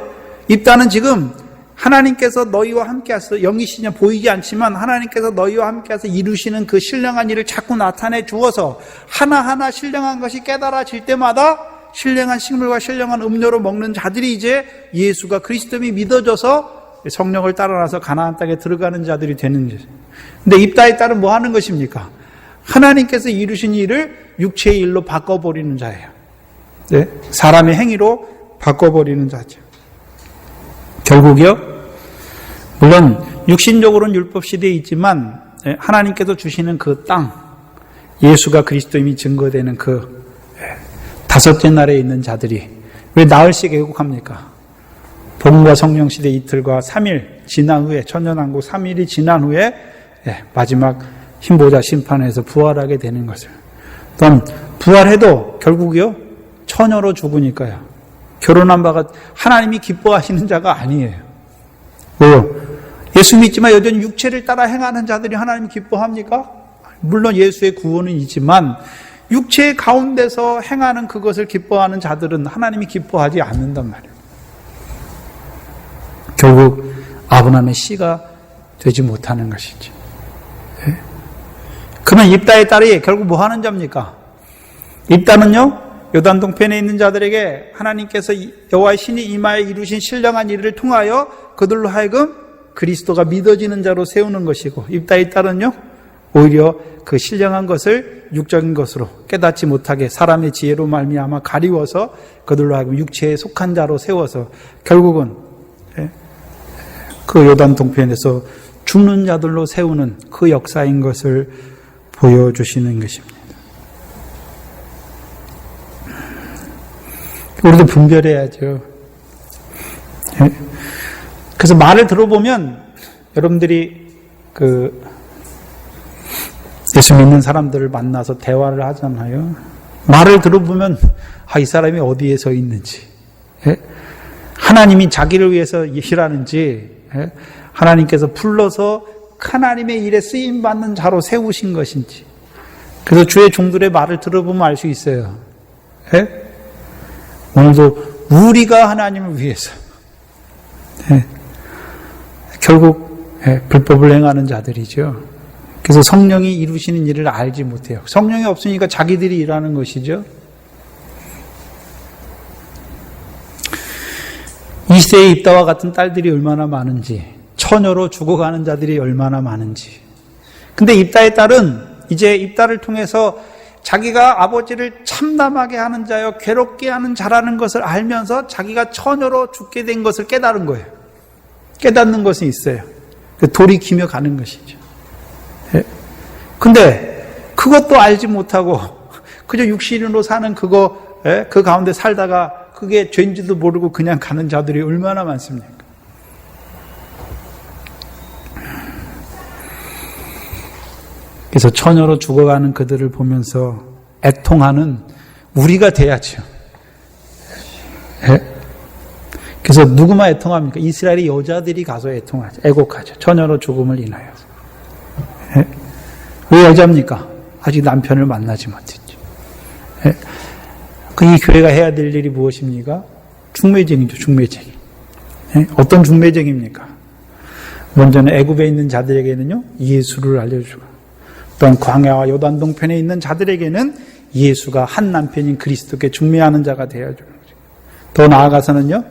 입다는 지금 하나님께서 너희와 함께 하셔서, 영이시냐 보이지 않지만 하나님께서 너희와 함께 하셔서 이루시는 그 신령한 일을 자꾸 나타내 주어서 하나하나 신령한 것이 깨달아질 때마다 신령한 식물과 신령한 음료로 먹는 자들이 이제 예수가 그리스도임이 믿어져서 성령을 따라나서 가나안 땅에 들어가는 자들이 되는 거죠. 근데 입다의 딸은 뭐 하는 것입니까? 하나님께서 이루신 일을 육체의 일로 바꿔버리는 자예요. 네? 사람의 행위로 바꿔버리는 자죠. 결국이요, 물론 육신적으로는 율법 시대에 있지만 하나님께서 주시는 그 땅, 예수가 그리스도임이 증거되는 그 다섯째 날에 있는 자들이 왜 나흘씩 왜곡합니까? 복음과 성령 시대 이틀과 3일 지난 후에, 천년왕국 3일이 지난 후에 마지막 흰보자 심판에서 부활하게 되는 것을, 또는 부활해도 결국이요, 처녀로 죽으니까요, 결혼한 바가 하나님이 기뻐하시는 자가 아니에요. 왜요? 예수 믿지만 여전히 육체를 따라 행하는 자들이 하나님 기뻐합니까? 물론 예수의 구원은 있지만 육체 가운데서 행하는 그것을 기뻐하는 자들은 하나님이 기뻐하지 않는단 말이에요. 결국 아브라함의 씨가 되지 못하는 것이죠. 그러면 입다의 딸이 결국 뭐 하는 자입니까? 입다는요, 요단 동편에 있는 자들에게 하나님께서 여호와의 신이 임하여 이루신 신령한 일을 통하여 그들로 하여금 그리스도가 믿어지는 자로 세우는 것이고, 입다의 딸은요, 오히려 그 신령한 것을 육적인 것으로 깨닫지 못하게 사람의 지혜로 말미암아 가리워서 그들로 하여금 육체에 속한 자로 세워서 결국은 그 요단 동편에서 죽는 자들로 세우는 그 역사인 것을 보여주시는 것입니다. 우리도 분별해야죠. 그래서 말을 들어보면 여러분들이 예수 믿는 사람들을 만나서 대화를 하잖아요. 말을 들어보면 이 사람이 어디에 서 있는지, 하나님이 자기를 위해서 일하는지, 하나님께서 불러서 하나님의 일에 쓰임받는 자로 세우신 것인지. 그래서 주의 종들의 말을 들어보면 알 수 있어요. 오늘도 우리가 하나님을 위해서 결국 불법을 행하는 자들이죠. 그래서 성령이 이루시는 일을 알지 못해요. 성령이 없으니까 자기들이 일하는 것이죠. 이 시대에 입다와 같은 딸들이 얼마나 많은지, 처녀로 죽어가는 자들이 얼마나 많은지. 근데 입다의 딸은 이제 입다를 통해서 자기가 아버지를 참담하게 하는 자여 괴롭게 하는 자라는 것을 알면서 자기가 처녀로 죽게 된 것을 깨달은 거예요. 깨닫는 것이 있어요. 돌이키며 가는 것이죠. 근데 그것도 알지 못하고 그저 육신으로 사는 그 가운데 살다가 그게 죄인지도 모르고 그냥 가는 자들이 얼마나 많습니까? 그래서 처녀로 죽어가는 그들을 보면서 애통하는 우리가 돼야죠. 그래서 누구만 애통합니까? 이스라엘의 여자들이 가서 애통하죠. 애곡하죠. 처녀로 죽음을 인하여. 왜 여자입니까? 아직 남편을 만나지 못했죠. 이 교회가 해야 될 일이 무엇입니까? 중매쟁이죠. 중매쟁이. 어떤 중매쟁입니까? 먼저는 애굽에 있는 자들에게는요, 예수를 알려주고, 또한 광야와 요단 동편에 있는 자들에게는 예수가 한 남편인 그리스도께 중매하는 자가 되어야 주는 거죠. 더 나아가서는요,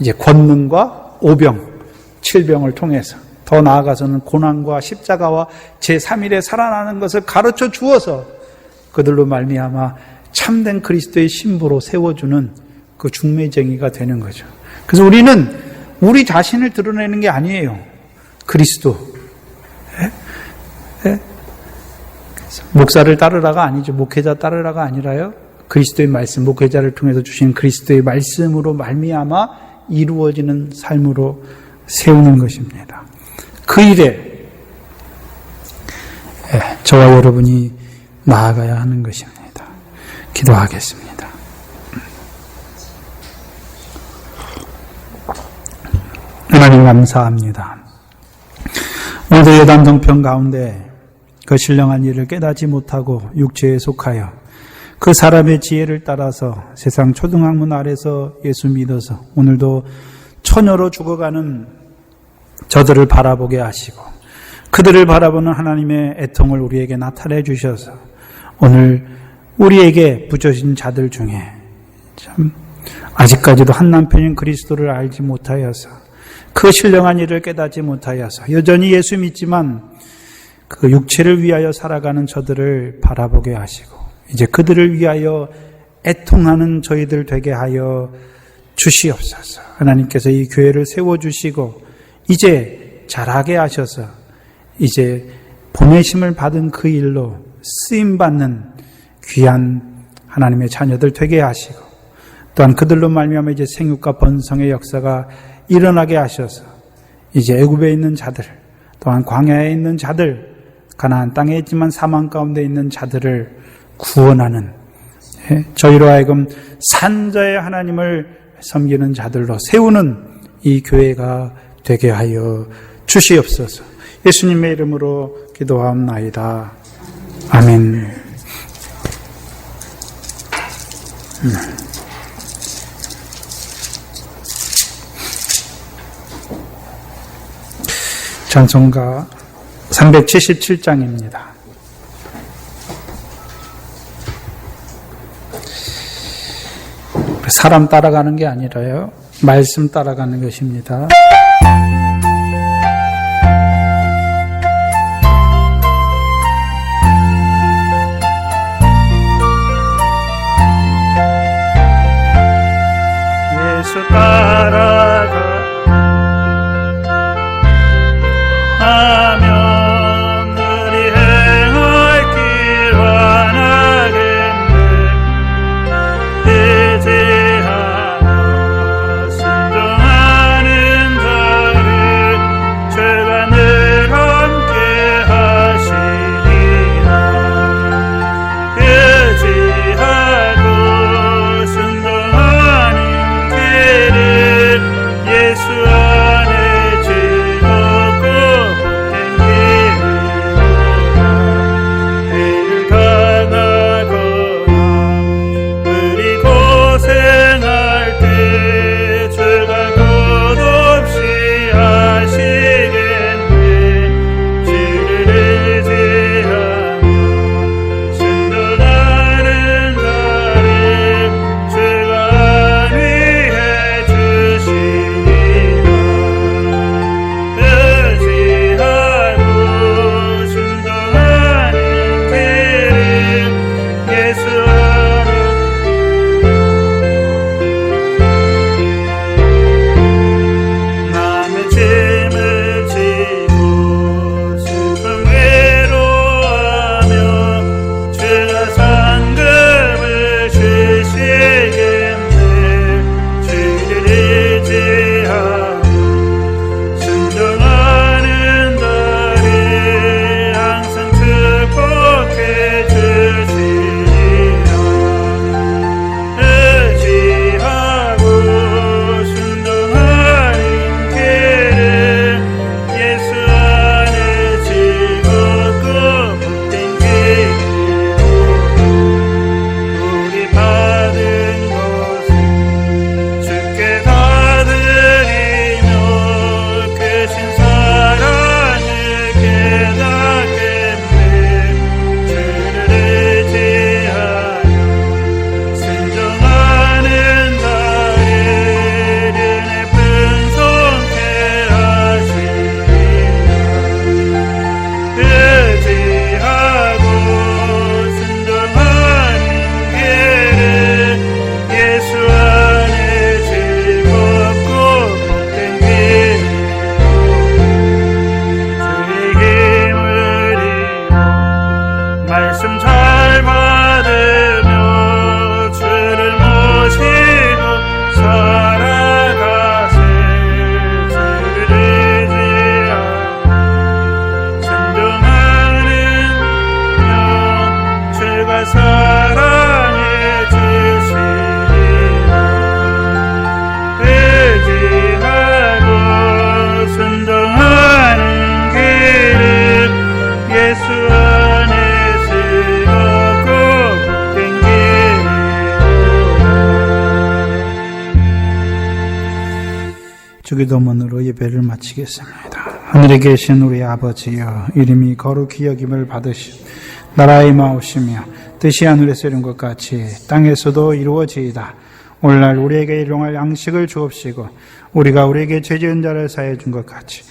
이제 권능과 오병, 칠병을 통해서 더 나아가서는 고난과 십자가와 제3일에 살아나는 것을 가르쳐 주어서 그들로 말미암아 참된 그리스도의 신부로 세워주는 그 중매쟁이가 되는 거죠. 그래서 우리는 우리 자신을 드러내는 게 아니에요. 그리스도. 목사를 따르라가 아니죠. 목회자 따르라가 아니라요. 그리스도의 말씀, 목회자를 통해서 주신 그리스도의 말씀으로 말미암아 이루어지는 삶으로 세우는 것입니다. 그 일에 저와 여러분이 나아가야 하는 것입니다. 기도하겠습니다. 하나님 감사합니다. 오늘도 요단 동편 가운데 그 신령한 일을 깨닫지 못하고 육체에 속하여 그 사람의 지혜를 따라서 세상 초등학문 아래서 예수 믿어서 오늘도 처녀로 죽어가는 저들을 바라보게 하시고 그들을 바라보는 하나님의 애통을 우리에게 나타내 주셔서 오늘 우리에게 붙여진 자들 중에 참 아직까지도 한 남편인 그리스도를 알지 못하여서 그 신령한 일을 깨닫지 못하여서 여전히 예수 믿지만 그 육체를 위하여 살아가는 저들을 바라보게 하시고 이제 그들을 위하여 애통하는 저희들 되게 하여 주시옵소서. 하나님께서 이 교회를 세워주시고 이제 자라게 하셔서 이제 보내심을 받은 그 일로 쓰임받는 귀한 하나님의 자녀들 되게 하시고 또한 그들로 말미암아 이제 생육과 번성의 역사가 일어나게 하셔서 이제 애굽에 있는 자들 또한 광야에 있는 자들 가나안 땅에 있지만 사망 가운데 있는 자들을 구원하는 저희로 하여금 산자의 하나님을 섬기는 자들로 세우는 이 교회가 되게 하여 주시옵소서. 예수님의 이름으로 기도하옵나이다. 아멘. 찬송가 377장입니다. 사람 따라가는 게 아니라요, 말씀 따라가는 것입니다. 주기도문으로 예배를 마치겠습니다. 하늘에 계신 우리 아버지여, 이름이 거룩히 여김을 받으시오. 나라의 마옵시며 뜻이 하늘에서 이룬 것 같이 땅에서도 이루어지이다. 오늘날 우리에게 일용할 양식을 주옵시고, 우리가 우리에게 죄 지은 자를 사해 준 것 같이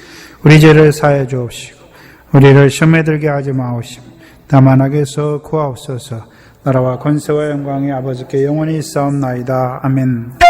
우리 죄를 사해 주옵시고, 우리를 시험에 들게 하지 마옵시며 다만 악에서 구하옵소서. 나라와 권세와 영광이 아버지께 영원히 있사옵나이다. 아멘.